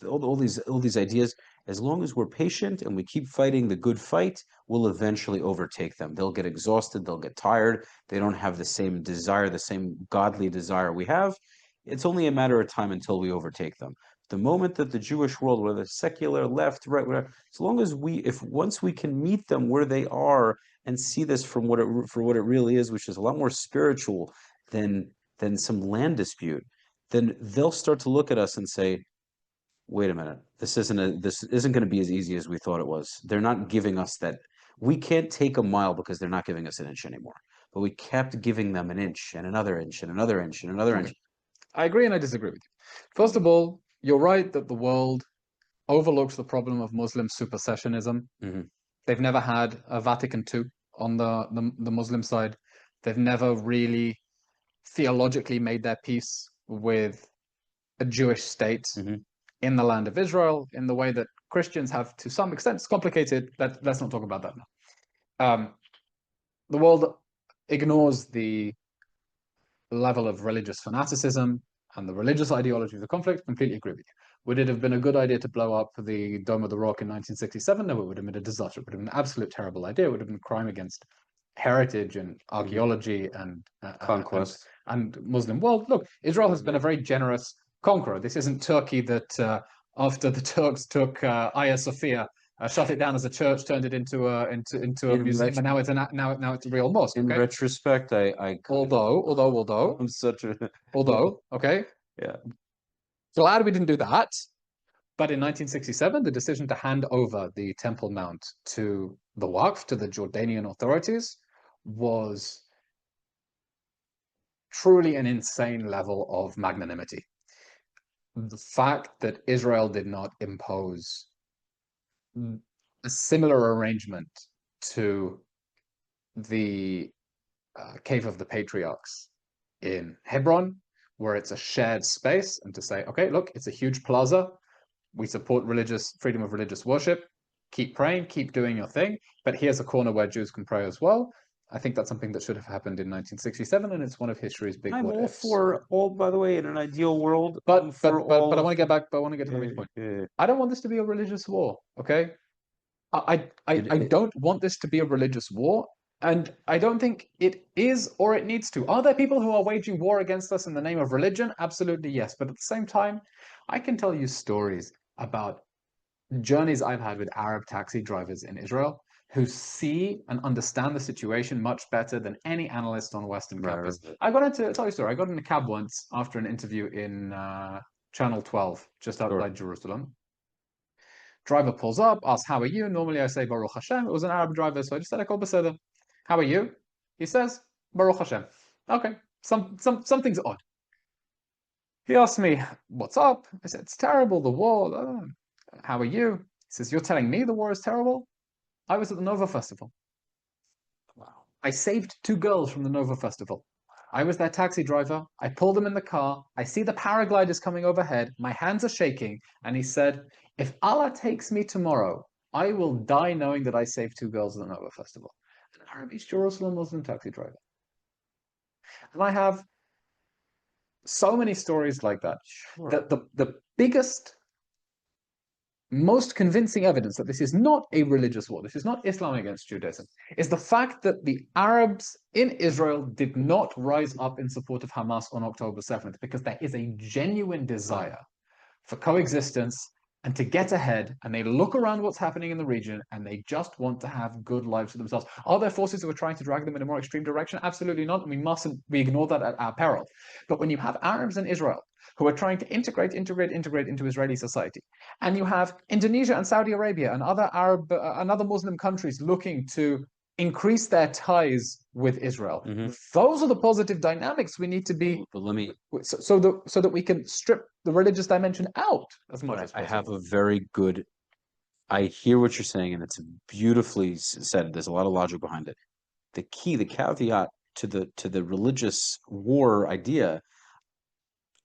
all these ideas. As long as we're patient and we keep fighting the good fight, we'll eventually overtake them. They'll get exhausted. They'll get tired. They don't have the same desire, the same godly desire we have. It's only a matter of time until we overtake them. The moment that the Jewish world, whether secular, left, right, whatever, as long as once we can meet them where they are and see this for what it really is, which is a lot more spiritual than some land dispute, then they'll start to look at us and say, wait a minute, this isn't going to be as easy as we thought it was. They're not giving us that. We can't take a mile because they're not giving us an inch anymore. But we kept giving them an inch and another inch and another inch and another inch. I agree and I disagree with you. First of all, you're right that the world overlooks the problem of Muslim supersessionism. Mm-hmm. They've never had a Vatican II on the Muslim side. They've never really theologically made their peace with a Jewish state in the land of Israel in the way that Christians have to some extent. It's complicated. Let's not talk about that now. The world ignores the level of religious fanaticism and the religious ideology of the conflict. Completely agree with you. Would it have been a good idea to blow up the Dome of the Rock in 1967? No, it would have been a disaster. It would have been an absolute terrible idea. It would have been a crime against heritage and archaeology and conquest and Muslim world. Look, Israel has been a very generous conqueror. This isn't Turkey that after the Turks took Hagia Sophia, shut it down as a church, turned it into a museum, and now it's a real mosque. In retrospect, although I'm such a okay, yeah. Glad we didn't do that. But in 1967, the decision to hand over the Temple Mount to the Waqf, to the Jordanian authorities, was truly an insane level of magnanimity. The fact that Israel did not impose a similar arrangement to the Cave of the Patriarchs in Hebron where it's a shared space, and to say, okay, look, it's a huge plaza. We support freedom of religious worship. Keep praying, keep doing your thing. But here's a corner where Jews can pray as well. I think that's something that should have happened in 1967, and it's one of history's big I'm what all ifs. for all, by the way, in an ideal world. But I'm for I all want to get back. But I want to get to the main point. I don't want this to be a religious war. Okay, I don't want this to be a religious war, and I don't think it is or it needs to. Are there people who are waging war against us in the name of religion? Absolutely yes. But at the same time, I can tell you stories about journeys I've had with Arab taxi drivers in Israel who see and understand the situation much better than any analyst on Western campus. I got into, tell you a story, I got in a cab once after an interview in Channel 12, just outside Jerusalem. Driver pulls up, asks, how are you? Normally I say, Baruch Hashem. It was an Arab driver, so I just said, Ekol Beseder. How are you? He says, Baruch Hashem. Okay, something's odd. He asked me, what's up? I said, it's terrible, the war. How are you? He says, you're telling me the war is terrible? I was at the Nova Festival. Wow. I saved 2 girls from the Nova Festival. I was their taxi driver. I pulled them in the car. I see the paragliders coming overhead. My hands are shaking. And he said, if Allah takes me tomorrow, I will die knowing that I saved 2 girls at the Nova Festival. An Arab East Jerusalem Muslim taxi driver. And I have so many stories like that. Sure. The biggest, most convincing evidence that this is not a religious war, this is not Islam against Judaism, is the fact that the Arabs in Israel did not rise up in support of Hamas on October 7th, because there is a genuine desire for coexistence and to get ahead, and they look around what's happening in the region and they just want to have good lives for themselves. Are there forces who are trying to drag them in a more extreme direction? Absolutely not. We ignore that at our peril. But when you have Arabs in Israel who are trying to integrate into Israeli society, and you have Indonesia and Saudi Arabia and other Arab and other Muslim countries looking to increase their ties with Israel. Those are the positive dynamics we need to be. But let me, so that we can strip the religious dimension out as much as possible. I have a very good. I hear what you're saying, and it's beautifully said. There's a lot of logic behind it. The key, the caveat to the religious war idea,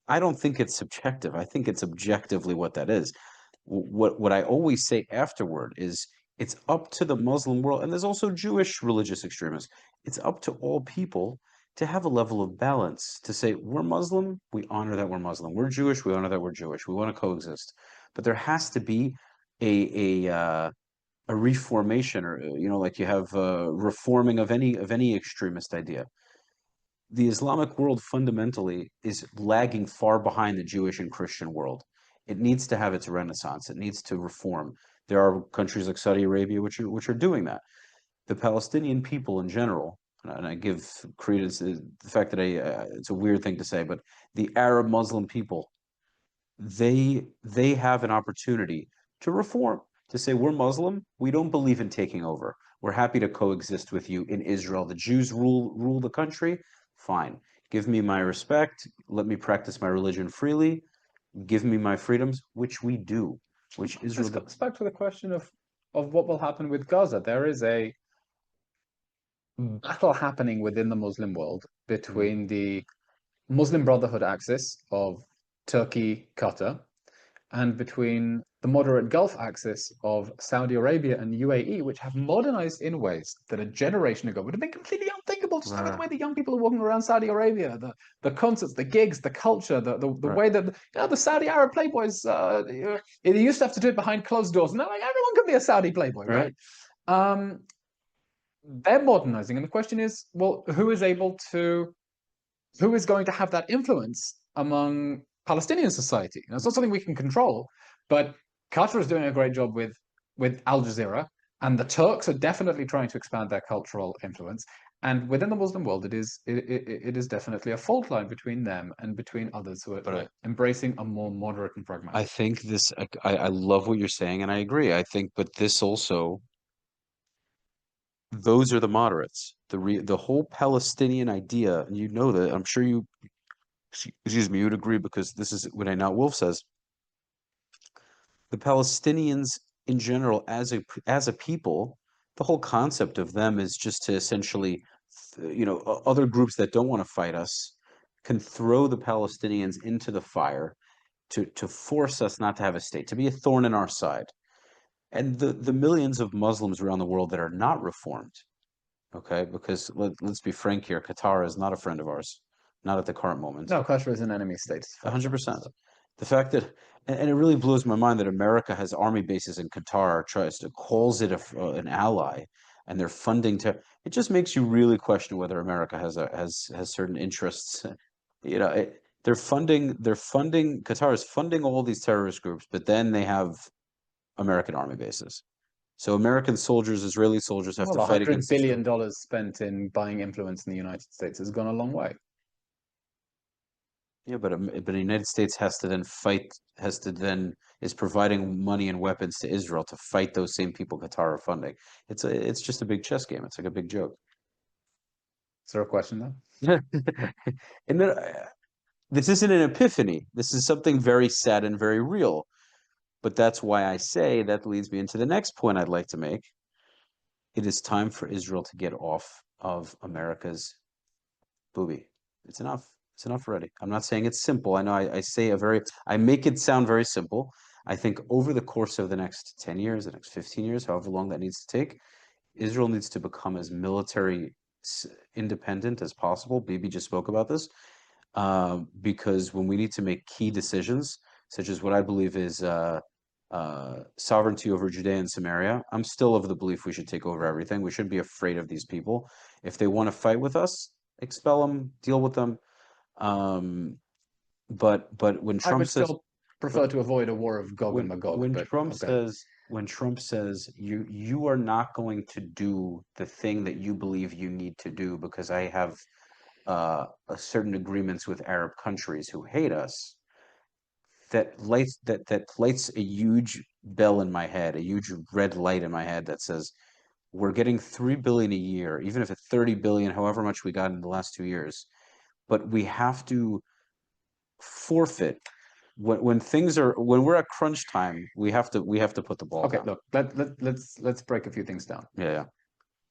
I don't think it's subjective. I think it's objectively what that is. What I always say afterward is it's up to the Muslim world, and there's also Jewish religious extremists. It's up to all people to have a level of balance, to say, we're Muslim, we honor that we're Muslim. We're Jewish, we honor that we're Jewish. We want to coexist. But there has to be a reformation, or like you have reforming of any extremist idea. The Islamic world fundamentally is lagging far behind the Jewish and Christian world. It needs to have its renaissance. It needs to reform. There are countries like Saudi Arabia which are doing that. The Palestinian people in general, and I give credence to the fact that it's a weird thing to say, but the Arab Muslim people, they have an opportunity to reform, to say, we're Muslim, we don't believe in taking over. We're happy to coexist with you in Israel. The Jews rule the country. Fine. Give me my respect. Let me practice my religion freely. Give me my freedoms, which we do. Which Israel. This goes back to the question of what will happen with Gaza. There is a battle happening within the Muslim world between the Muslim Brotherhood axis of Turkey, Qatar, and between the moderate Gulf axis of Saudi Arabia and UAE, which have modernized in ways that a generation ago would have been completely unthinkable. Just look at the way the young people are walking around Saudi Arabia, the concerts, the gigs, the culture, the way that the Saudi Arab playboys, they used to have to do it behind closed doors. Now, like, everyone can be a Saudi playboy, right? They're modernizing, and the question is, well, who is going to have that influence among Palestinian society? It's not something we can control, but Qatar is doing a great job with Al Jazeera, and the Turks are definitely trying to expand their cultural influence. And within the Muslim world, it is definitely a fault line between them and between others who are embracing a more moderate and pragmatic. I think I love what you're saying, and I agree. I think, but this also, those are the moderates. The whole Palestinian idea, and you know that, I'm sure you, excuse me, you would agree, because this is what Einat Wolf says. The Palestinians in general, as a people, the whole concept of them is just to essentially, other groups that don't want to fight us, can throw the Palestinians into the fire to force us not to have a state, to be a thorn in our side. And the millions of Muslims around the world that are not reformed, okay, because let's be frank here, Qatar is not a friend of ours, not at the current moment. No, Qatar is an enemy state. 100%. The fact that, and it really blows my mind that America has army bases in Qatar, calls it an ally, and they're funding it just makes you really question whether America has certain interests. You know, they're funding Qatar is funding all these terrorist groups, but then they have American army bases. So American soldiers, Israeli soldiers have to fight against $100 billion spent in buying influence in the United States has gone a long way. Yeah, but the United States is providing money and weapons to Israel to fight those same people Qatar are funding. It's just a big chess game. It's like a big joke. Is there a question though? And then this isn't an epiphany. This is something very sad and very real. But that's why I say that leads me into the next point I'd like to make. It is time for Israel to get off of America's booby. It's enough. It's enough already. I'm not saying it's simple. I know I make it sound very simple. I think over the course of the next 10 years, the next 15 years, however long that needs to take, Israel needs to become as military independent as possible. Bibi just spoke about this. Because when we need to make key decisions, such as what I believe is sovereignty over Judea and Samaria, I'm still of the belief we should take over everything. We shouldn't be afraid of these people. If they want to fight with us, expel them, deal with them. But when Trump says, still prefer to avoid a war of Gog and Magog. When Trump says you are not going to do the thing that you believe you need to do because I have certain agreements with Arab countries who hate us, that lights a huge bell in my head, a huge red light in my head that says we're getting $3 billion a year, even if it's 30 billion, however much we got in the last 2 years, but we have to forfeit when we're at crunch time. We have to put the ball down. Look, let's break a few things down. Yeah.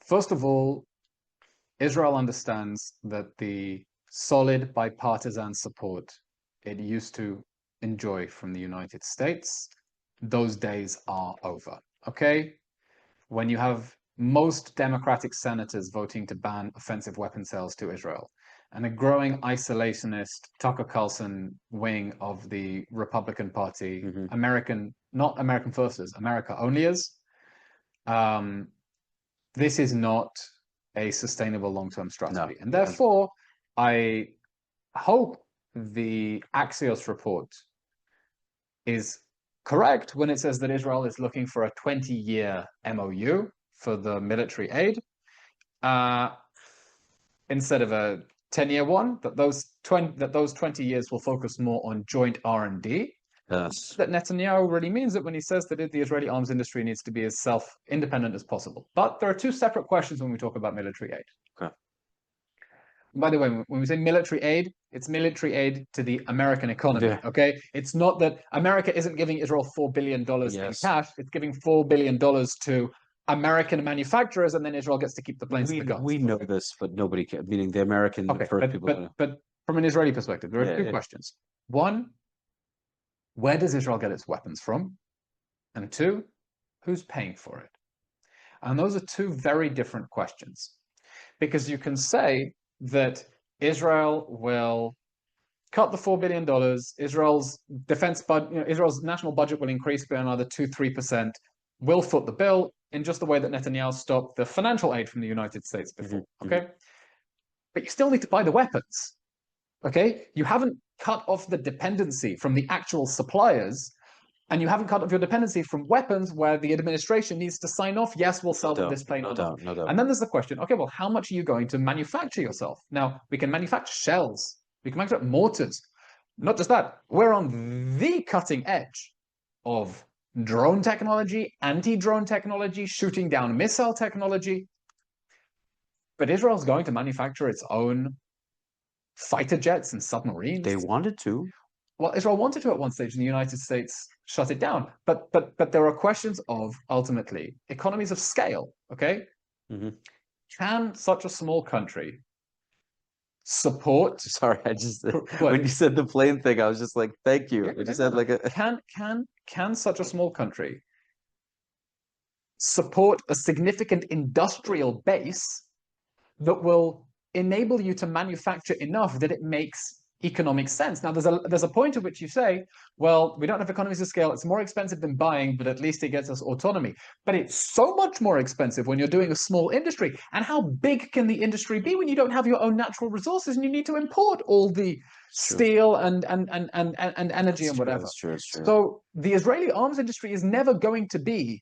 First of all, Israel understands that the solid bipartisan support it used to enjoy from the United States, those days are over. Okay? When you have most Democratic senators voting to ban offensive weapon sales to Israel, and a growing isolationist Tucker Carlson wing of the Republican Party, not American firsters, America onlyers, this is not a sustainable long-term strategy. No. And therefore, I hope the Axios report is correct when it says that Israel is looking for a 20-year MOU for the military aid instead of a 10-year one, that those 20 years will focus more on joint R&D. Yes. That Netanyahu really means it when he says that the Israeli arms industry needs to be as self-independent as possible. But there are two separate questions when we talk about military aid. Okay. By the way, when we say military aid, it's military aid to the American economy, okay? It's not that America isn't giving Israel $4 billion in cash, it's giving $4 billion to American manufacturers, and then Israel gets to keep the planes and the guns. We know this, but nobody cares, meaning the American people. But from an Israeli perspective, there are two questions. One, where does Israel get its weapons from? And two, who's paying for it? And those are two very different questions. Because you can say that Israel will cut the $4 billion, Israel's defense budget, Israel's national budget will increase by another 2-3%, will foot the bill in just the way that Netanyahu stopped the financial aid from the United States before, okay? But you still need to buy the weapons, okay? You haven't cut off the dependency from the actual suppliers, and you haven't cut off your dependency from weapons where the administration needs to sign off, yes, we'll sell them this plane or not. No doubt. And then there's the question, okay, well, how much are you going to manufacture yourself? Now, we can manufacture shells, we can manufacture mortars. Not just that, we're on the cutting edge of drone technology, anti-drone technology, shooting down missile technology. But Israel's going to manufacture its own fighter jets and submarines. They wanted to. Well, Israel wanted to at one stage, and the United States shut it down. But there are questions of, ultimately, economies of scale, okay? Can such a small country support. Sorry, I just What? when you said the plane thing, I was just like, thank you. I just had like a Can such a small country support a significant industrial base that will enable you to manufacture enough that it makes economic sense? Now, there's a point at which you say, well, we don't have economies of scale. It's more expensive than buying, but at least it gets us autonomy. But it's so much more expensive when you're doing a small industry. And how big can the industry be when you don't have your own natural resources and you need to import all the steel and energy and whatever? That's true. It's true. So the Israeli arms industry is never going to be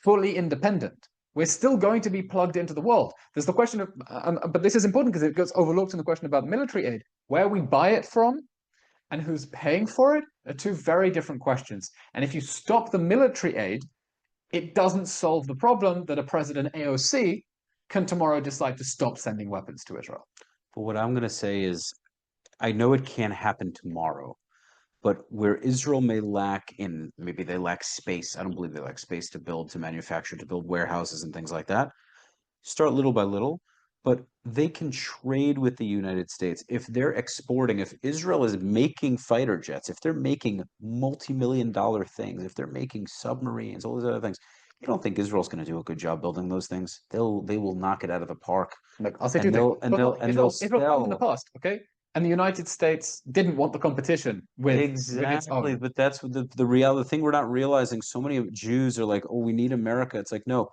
fully independent. We're still going to be plugged into the world. There's the question of, but this is important because it gets overlooked in the question about military aid. Where we buy it from and who's paying for it are two very different questions. And if you stop the military aid, it doesn't solve the problem that a President AOC can tomorrow decide to stop sending weapons to Israel. But what I'm going to say is, I know it can't happen tomorrow, but where Israel may lack in, maybe they lack space. I don't believe they lack space to build, to manufacture, to build warehouses and things like that. Start little by little, but they can trade with the United States. If they're exporting, if Israel is making fighter jets, if they're making multi-million-dollar things, if they're making submarines, all these other things, you don't think Israel's going to do a good job building those things? They will knock it out of the park. Look, I'll say and two things. they'll Israel in the sell. past, okay? And the United States didn't want the competition with its Exactly, own. but that's what the reality thing we're not realizing. So many Jews are like, "Oh, we need America." It's like, no,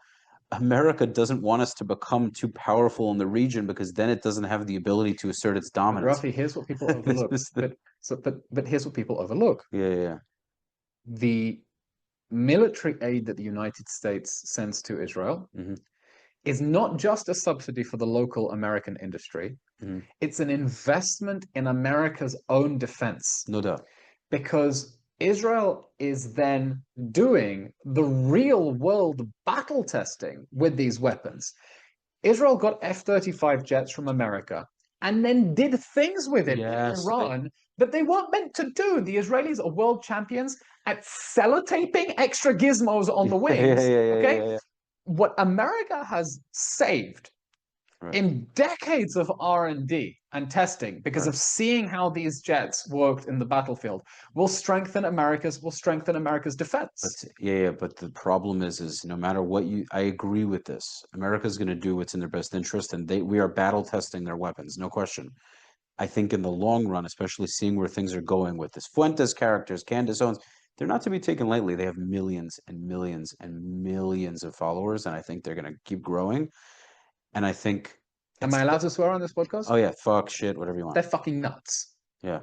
America doesn't want us to become too powerful in the region because then it doesn't have the ability to assert its dominance. Rafi, here's what people overlook. This is the- But here's what people overlook. yeah. The military aid that the United States sends to Israel Hmm. is not just a subsidy for the local American industry. Hmm. It's an investment in America's own defense. No doubt. Because Israel is then doing the real world battle testing with these weapons. Israel got F-35 jets from America and then did things with it in Iran that they weren't meant to do. The Israelis are world champions at sellotaping extra gizmos on the wings. Okay? What America has saved in decades of R&D and testing because of seeing how these jets worked in the battlefield will strengthen America's defense. But the problem is no matter what I agree with this. America's going to do what's in their best interest, and we are battle testing their weapons, no question. I think in the long run, especially seeing where things are going with this Fuentes characters, Candace Owens, they're not to be taken lightly. They have millions and millions and millions of followers, and I think they're going to keep growing. And I think... Am I allowed to swear on this podcast? Oh, yeah. Fuck, shit, whatever you want. They're fucking nuts. Yeah.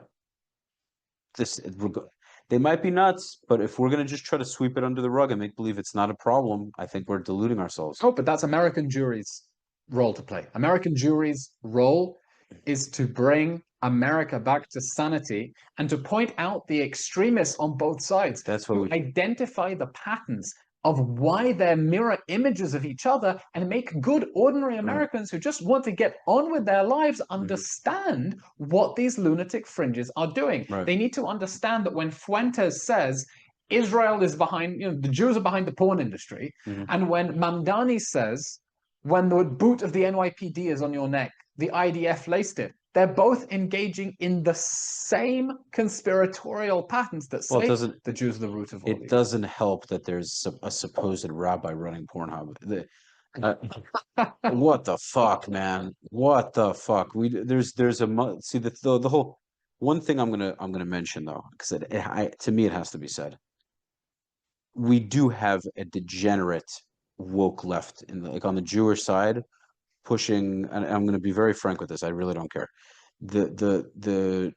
They might be nuts, but if we're going to just try to sweep it under the rug and make believe it's not a problem, I think we're deluding ourselves. Oh, but that's American jury's role to play. American jury's role is to bring America back to sanity and to point out the extremists on both sides. That's what we identify the patterns of why they're mirror images of each other and make good ordinary Americans who just want to get on with their lives understand what these lunatic fringes are doing. They need to understand that when Fuentes says Israel is behind, the Jews are behind the porn industry, and when Mamdani says when the boot of the NYPD is on your neck, the IDF laced it, they're both engaging in the same conspiratorial patterns that say the Jews are the root of all It doesn't help that there's a supposed rabbi running Pornhub. What the fuck, man? What the fuck? There's see the whole one thing I'm gonna mention though, because to me it has to be said. We do have a degenerate woke left in on the Jewish side, pushing, and I'm going to be very frank with this. I really don't care. The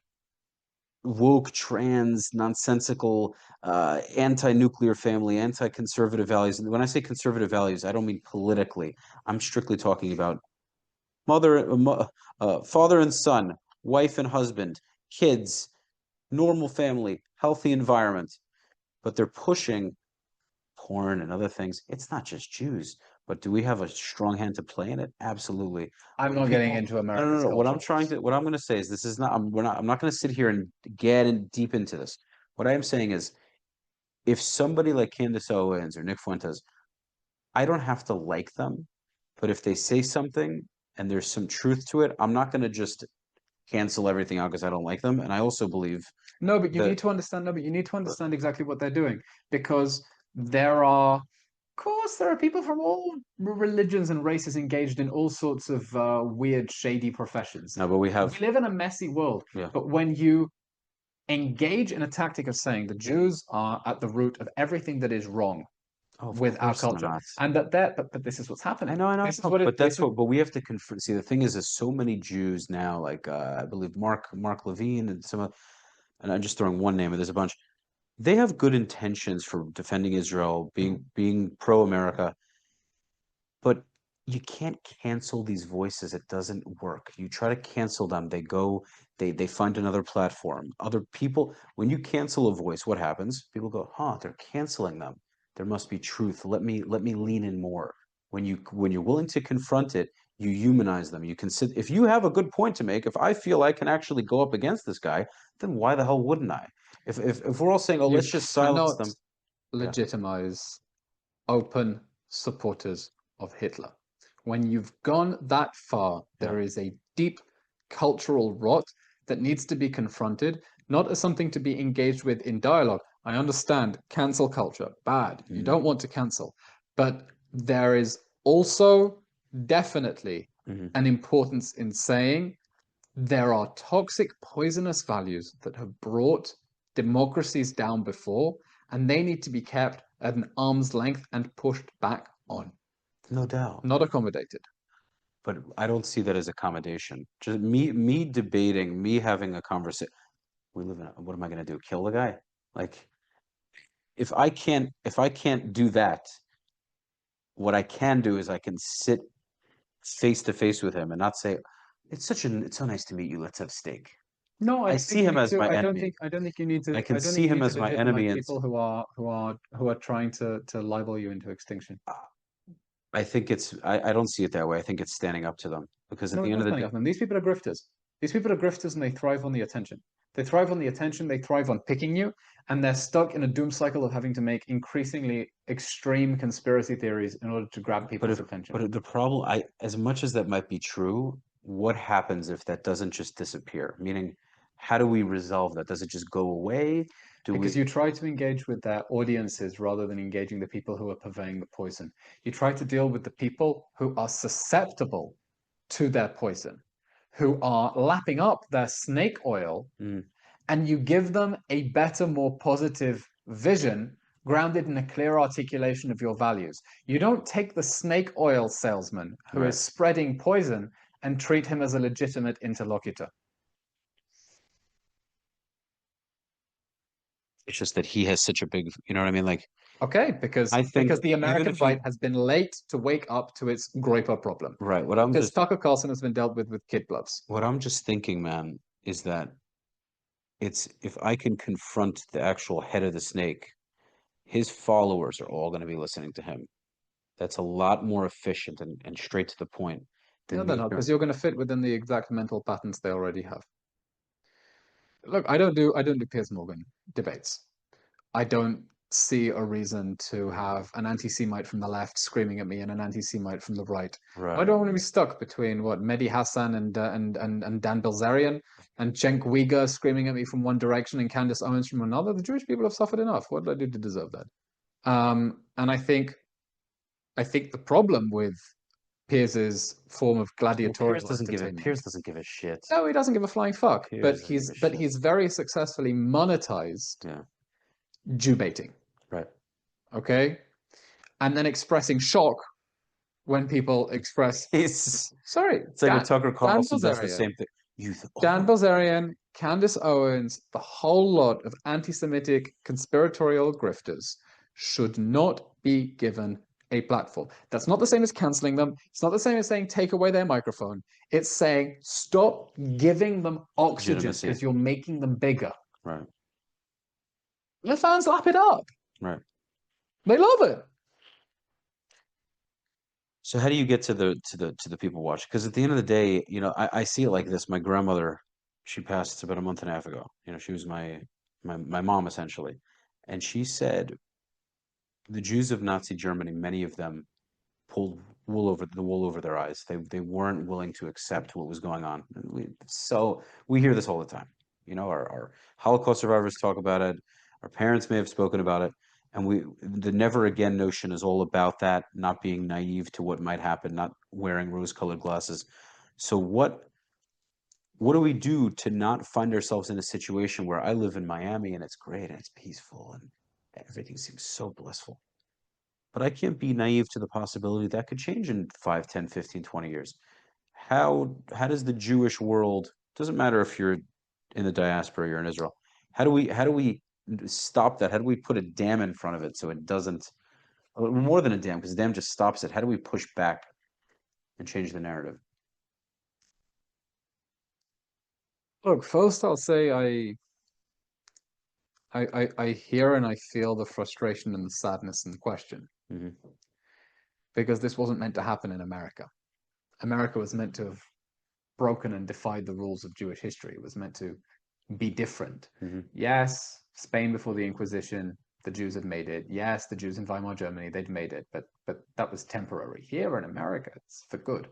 woke, trans, nonsensical, anti-nuclear family, anti-conservative values. And when I say conservative values, I don't mean politically. I'm strictly talking about father and son, wife and husband, kids, normal family, healthy environment. But they're pushing porn and other things. It's not just Jews, but do we have a strong hand to play in it? Absolutely. I'm not getting into American No. What I'm going to say is this is not. I'm not going to sit here and get deep into this. What I am saying is, if somebody like Candace Owens or Nick Fuentes, I don't have to like them, but if they say something and there's some truth to it, I'm not going to just cancel everything out because I don't like them. And I also believe No, but you that need to understand. No, but you need to understand exactly what they're doing, because there are, of course, there are people from all religions and races engaged in all sorts of weird, shady professions. no, but we have We live in a messy world. yeah. But when you engage in a tactic of saying the Jews are at the root of everything that is wrong Oh, of with our course they're culture, not. and but this is what's I happening. know, I know, This is no, what but it. This that's is what. But we have to confront. See, the thing is so many Jews now, like I believe Mark Levine and some, and I'm just throwing one name, but there's a bunch. They have good intentions for defending Israel, being pro-America, but you can't cancel these voices. It doesn't work. You try to cancel them, they find another platform. Other people, when you cancel a voice, what happens? People go, huh, they're canceling them. There must be truth. Let me lean in more. When you're willing to confront it, you humanize them. You consider if you have a good point to make, if I feel I can actually go up against this guy, then why the hell wouldn't I? If we're all saying, oh, You let's just silence cannot them. Yeah. legitimize open supporters of Hitler. When you've gone that far, Yeah. there is a deep cultural rot that needs to be confronted, not as something to be engaged with in dialogue. I understand cancel culture, bad. You don't want to cancel. But there is also definitely Mhm. an importance in saying there are toxic, poisonous values that have brought democracies down before, and they need to be kept at an arm's length and pushed back on, No doubt. not accommodated. But I don't see that as accommodation. Just me debating, me having a conversation. We live in what am I going to do? Kill the guy? Like if I can't do that, what I can do is I can sit face to face with him and not say, it's so nice to meet you. Let's have steak. No, I I don't think see you him need as to. my enemy. I don't think you need to. I can I don't think see you him need to as my legitimize enemy, and people who are trying to libel you into extinction. I think I don't see it that way. I think it's standing up to them because at No, the it's end not of the standing day, up to them. These people are grifters. These people are grifters, and they thrive on the attention. They thrive on the attention. They thrive on picking you, and they're stuck in a doom cycle of having to make increasingly extreme conspiracy theories in order to grab but people's if attention. but the problem, as much as that might be true, what happens if that doesn't just disappear? Meaning, how do we resolve that? Does it just go away? Do Because we? you try to engage with their audiences rather than engaging the people who are purveying the poison. You try to deal with the people who are susceptible to their poison, who are lapping up their snake oil, Mm, and you give them a better, more positive vision grounded in a clear articulation of your values. You don't take the snake oil salesman who right. is spreading poison and treat him as a legitimate interlocutor. It's just that he has such a big, you know what I mean? Like, Okay, I think because the even American if you, right has been late to wake up to its Groiper problem. right, Because Tucker Carlson has been dealt with kid gloves. what I'm just thinking, man, is that it's if I can confront the actual head of the snake, his followers are all going to be listening to him. That's a lot more efficient and straight to the point No, than they're me. not, because you're going to fit within the exact mental patterns they already have. Look, I don't do Piers Morgan debates. I don't see a reason to have an anti-Semite from the left screaming at me and an anti-Semite from the right. I Right. don't want to be stuck between what Mehdi Hassan and Dan Bilzerian and Cenk Uygur screaming at me from one direction and Candace Owens from another. The Jewish people have suffered enough. What did I do to deserve that? And I think the problem with Piers's form of Well, Piers gladiatorial doesn't give it. Piers entertainment. doesn't give a shit. No, he doesn't give a flying fuck, Piers doesn't give a but shit. he's very successfully monetized Yeah. Jew baiting. Right. Okay, and then expressing shock when people express It's sorry, it's like when Tucker Dan Carlson does the Bilzerian, same thing. Dan Bilzerian, Candace Owens, the whole lot of anti-Semitic conspiratorial grifters should not be given a platform. That's not the same as canceling them. It's not the same as saying take away their microphone. It's saying stop giving them oxygen legitimacy. because you're making them bigger. Right. The fans lap it up. Right. They love it. So how do you get to the people watch? Because at the end of the day, I see it like this. My grandmother, she passed about a month and a half ago. She was my mom essentially, and she said the Jews of Nazi Germany, many of them pulled wool over their eyes. They weren't willing to accept what was going on. And we hear this all the time. You know, our Holocaust survivors talk about it. Our parents may have spoken about it. And the never again notion is all about that, not being naive to what might happen, not wearing rose-colored glasses. So what do we do to not find ourselves in a situation where I live in Miami and it's great and it's peaceful and everything seems so blissful? But I can't be naive to the possibility that could change in 5, 10, 15, 20 years. How does the Jewish world, doesn't matter if you're in the diaspora, you're in Israel, how do we stop that? How do we put a dam in front of it so it doesn't, more than a dam, because a dam just stops it. How do we push back and change the narrative? Look, first I'll say I hear and I feel the frustration and the sadness in the question, Hmm. because this wasn't meant to happen in America. America was meant to have broken and defied the rules of Jewish history. It was meant to be different. Hmm. Yes, Spain before the Inquisition, the Jews had made it. Yes, the Jews in Weimar Germany, they'd made it, but that was temporary. Here in America, it's for good.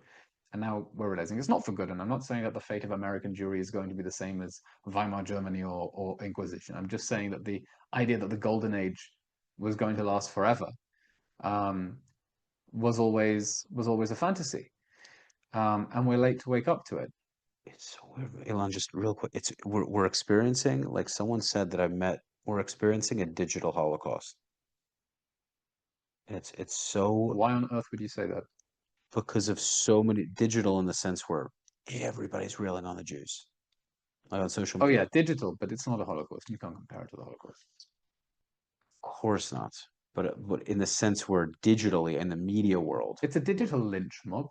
And now we're realizing it's not for good. And I'm not saying that the fate of American Jewry is going to be the same as Weimar Germany or Inquisition. I'm just saying that the idea that the Golden Age was going to last forever um, was always a fantasy. And we're late to wake up to it. It's so weird. Eylon, just real quick, we're experiencing, like someone said that I met, we're experiencing a digital Holocaust. And it's so Why on earth would you say that? because of so many digital in the sense where everybody's railing on the Jews, like on social Oh media. yeah, digital, but it's not a Holocaust. You can't compare it to the Holocaust. Of course not. But in the sense where digitally in the media world, It's a digital lynch mob.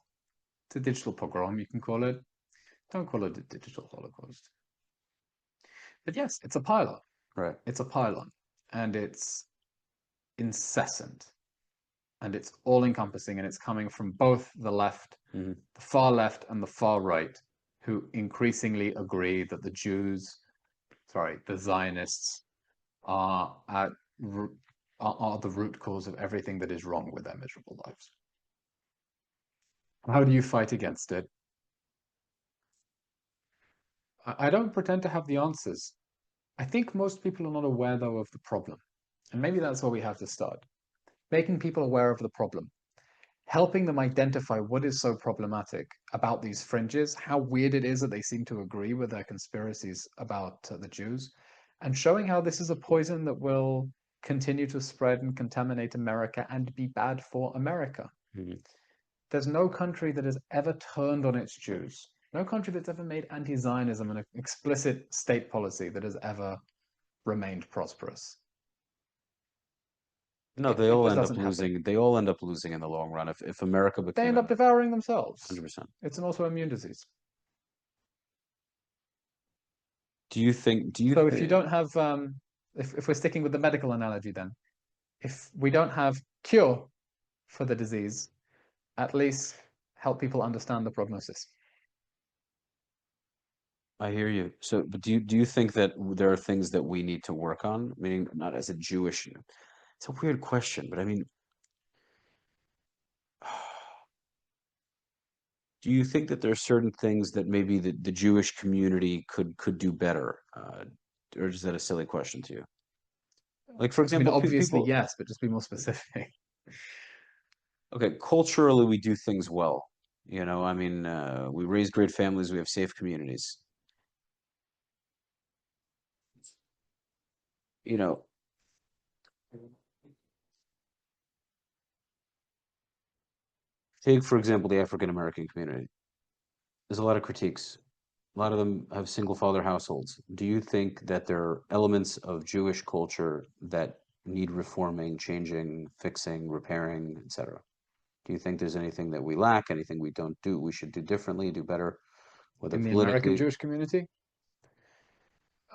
It's a digital pogrom, you can call it. Don't call it a digital Holocaust. But yes, it's a pylon. right? It's a pylon. And it's incessant. And it's all encompassing. And it's coming from both the left, Hmm. the far left, and the far right, who increasingly agree that the Jews, sorry, the Zionists are are the root cause of everything that is wrong with their miserable lives. How do you fight against it? I don't pretend to have the answers. I think most people are not aware, though, of the problem. And maybe that's where we have to start. Making people aware of the problem, helping them identify what is so problematic about these fringes, how weird it is that they seem to agree with their conspiracies about the Jews, and showing how this is a poison that will continue to spread and contaminate America and be bad for America. Hmm. There's no country that has ever turned on its Jews. No country that's ever made anti-Zionism an explicit state policy that has ever remained prosperous. No, they It all just end up doesn't happen. losing. They all end up losing in the long run if America They became end a up devouring themselves. 100%. It's an autoimmune disease. Do you think? Do you So if you think? don't have, if we're sticking with the medical analogy, then if we don't have cure for the disease, at least help people understand the prognosis. I hear you. So, but do you think that there are things that we need to work on? Meaning, not as a Jewish. It's a weird question, but I mean, do you think that there are certain things that maybe the Jewish community could do better? Or is that a silly question to you? Like, for I mean, example, obviously, people. yes, but just be more specific. Okay, culturally, we do things well. You know, I mean, we raise great families, we have safe communities. You know, take, for example, the African American community. There's a lot of critiques. A lot of them have single father households. Do you think that there are elements of Jewish culture that need reforming, changing, fixing, repairing, etc.? Do you think there's anything that we lack, anything we don't do, we should do differently, do better, whether In the American politically? Jewish community,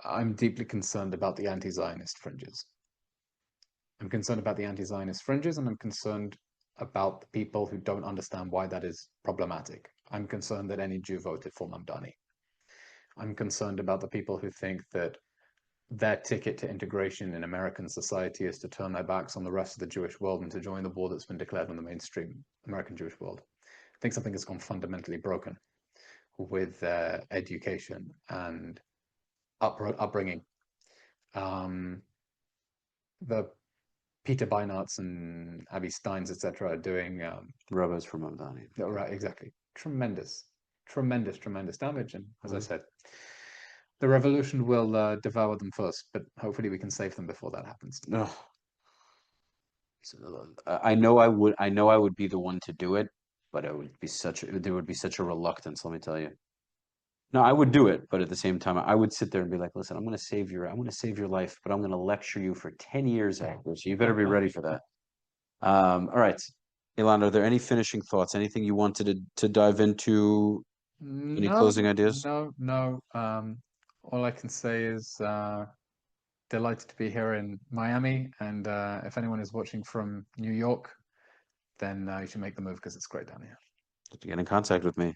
I'm deeply concerned about the anti-Zionist fringes. I'm concerned about the anti-Zionist fringes, and I'm concerned about the people who don't understand why that is problematic. I'm concerned that any Jew voted for Mamdani. I'm concerned about the people who think that their ticket to integration in American society is to turn their backs on the rest of the Jewish world and to join the war that's been declared on the mainstream American Jewish world. I think something has gone fundamentally broken with their education and upbringing. The Peter Beinarts and Abby Steins, etc., are doing Rabbis from Abdani. Right, exactly. Tremendous damage. And as I said, the revolution will devour them first, but hopefully we can save them before that happens. No. I know I would be the one to do it, but there would be such a reluctance, let me tell you. No, I would do it, but at the same time, I would sit there and be like, listen, I'm going to save your life, but I'm going to lecture you for 10 years after, so you better be ready for that. All right. Eylon, are there any finishing thoughts? Anything you wanted to dive into? Any closing ideas? No. All I can say is delighted to be here in Miami, and if anyone is watching from New York, then you should make the move because it's great down here. To get in contact with me.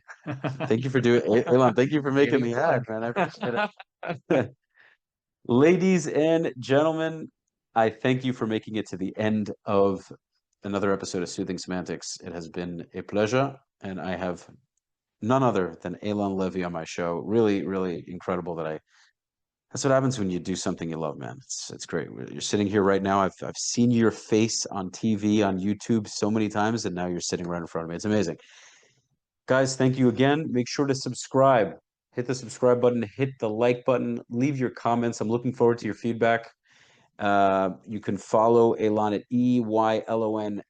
Thank you for doing it. Eylon, thank you for making me add, man. I appreciate it. Ladies and gentlemen, I thank you for making it to the end of another episode of Soothing Semantics. It has been a pleasure, and I have none other than Eylon Levy on my show. Really, really incredible that's what happens when you do something you love, man. It's great. You're sitting here right now. I've seen your face on TV, on YouTube so many times, and now you're sitting right in front of me. It's amazing. Guys, thank you again. Make sure to subscribe. Hit the subscribe button, hit the like button, leave your comments. I'm looking forward to your feedback. You can follow Eylon at EYLON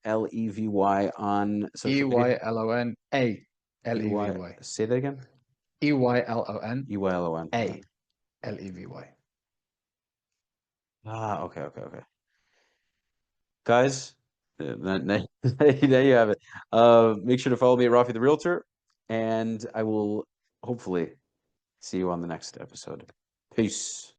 on social media. EYLONALEVY. Say that again. EYLON. EYLON. LEVY. Okay. Guys, there you have it. Make sure to follow me at Rafi the Realtor, and I will hopefully see you on the next episode. Peace.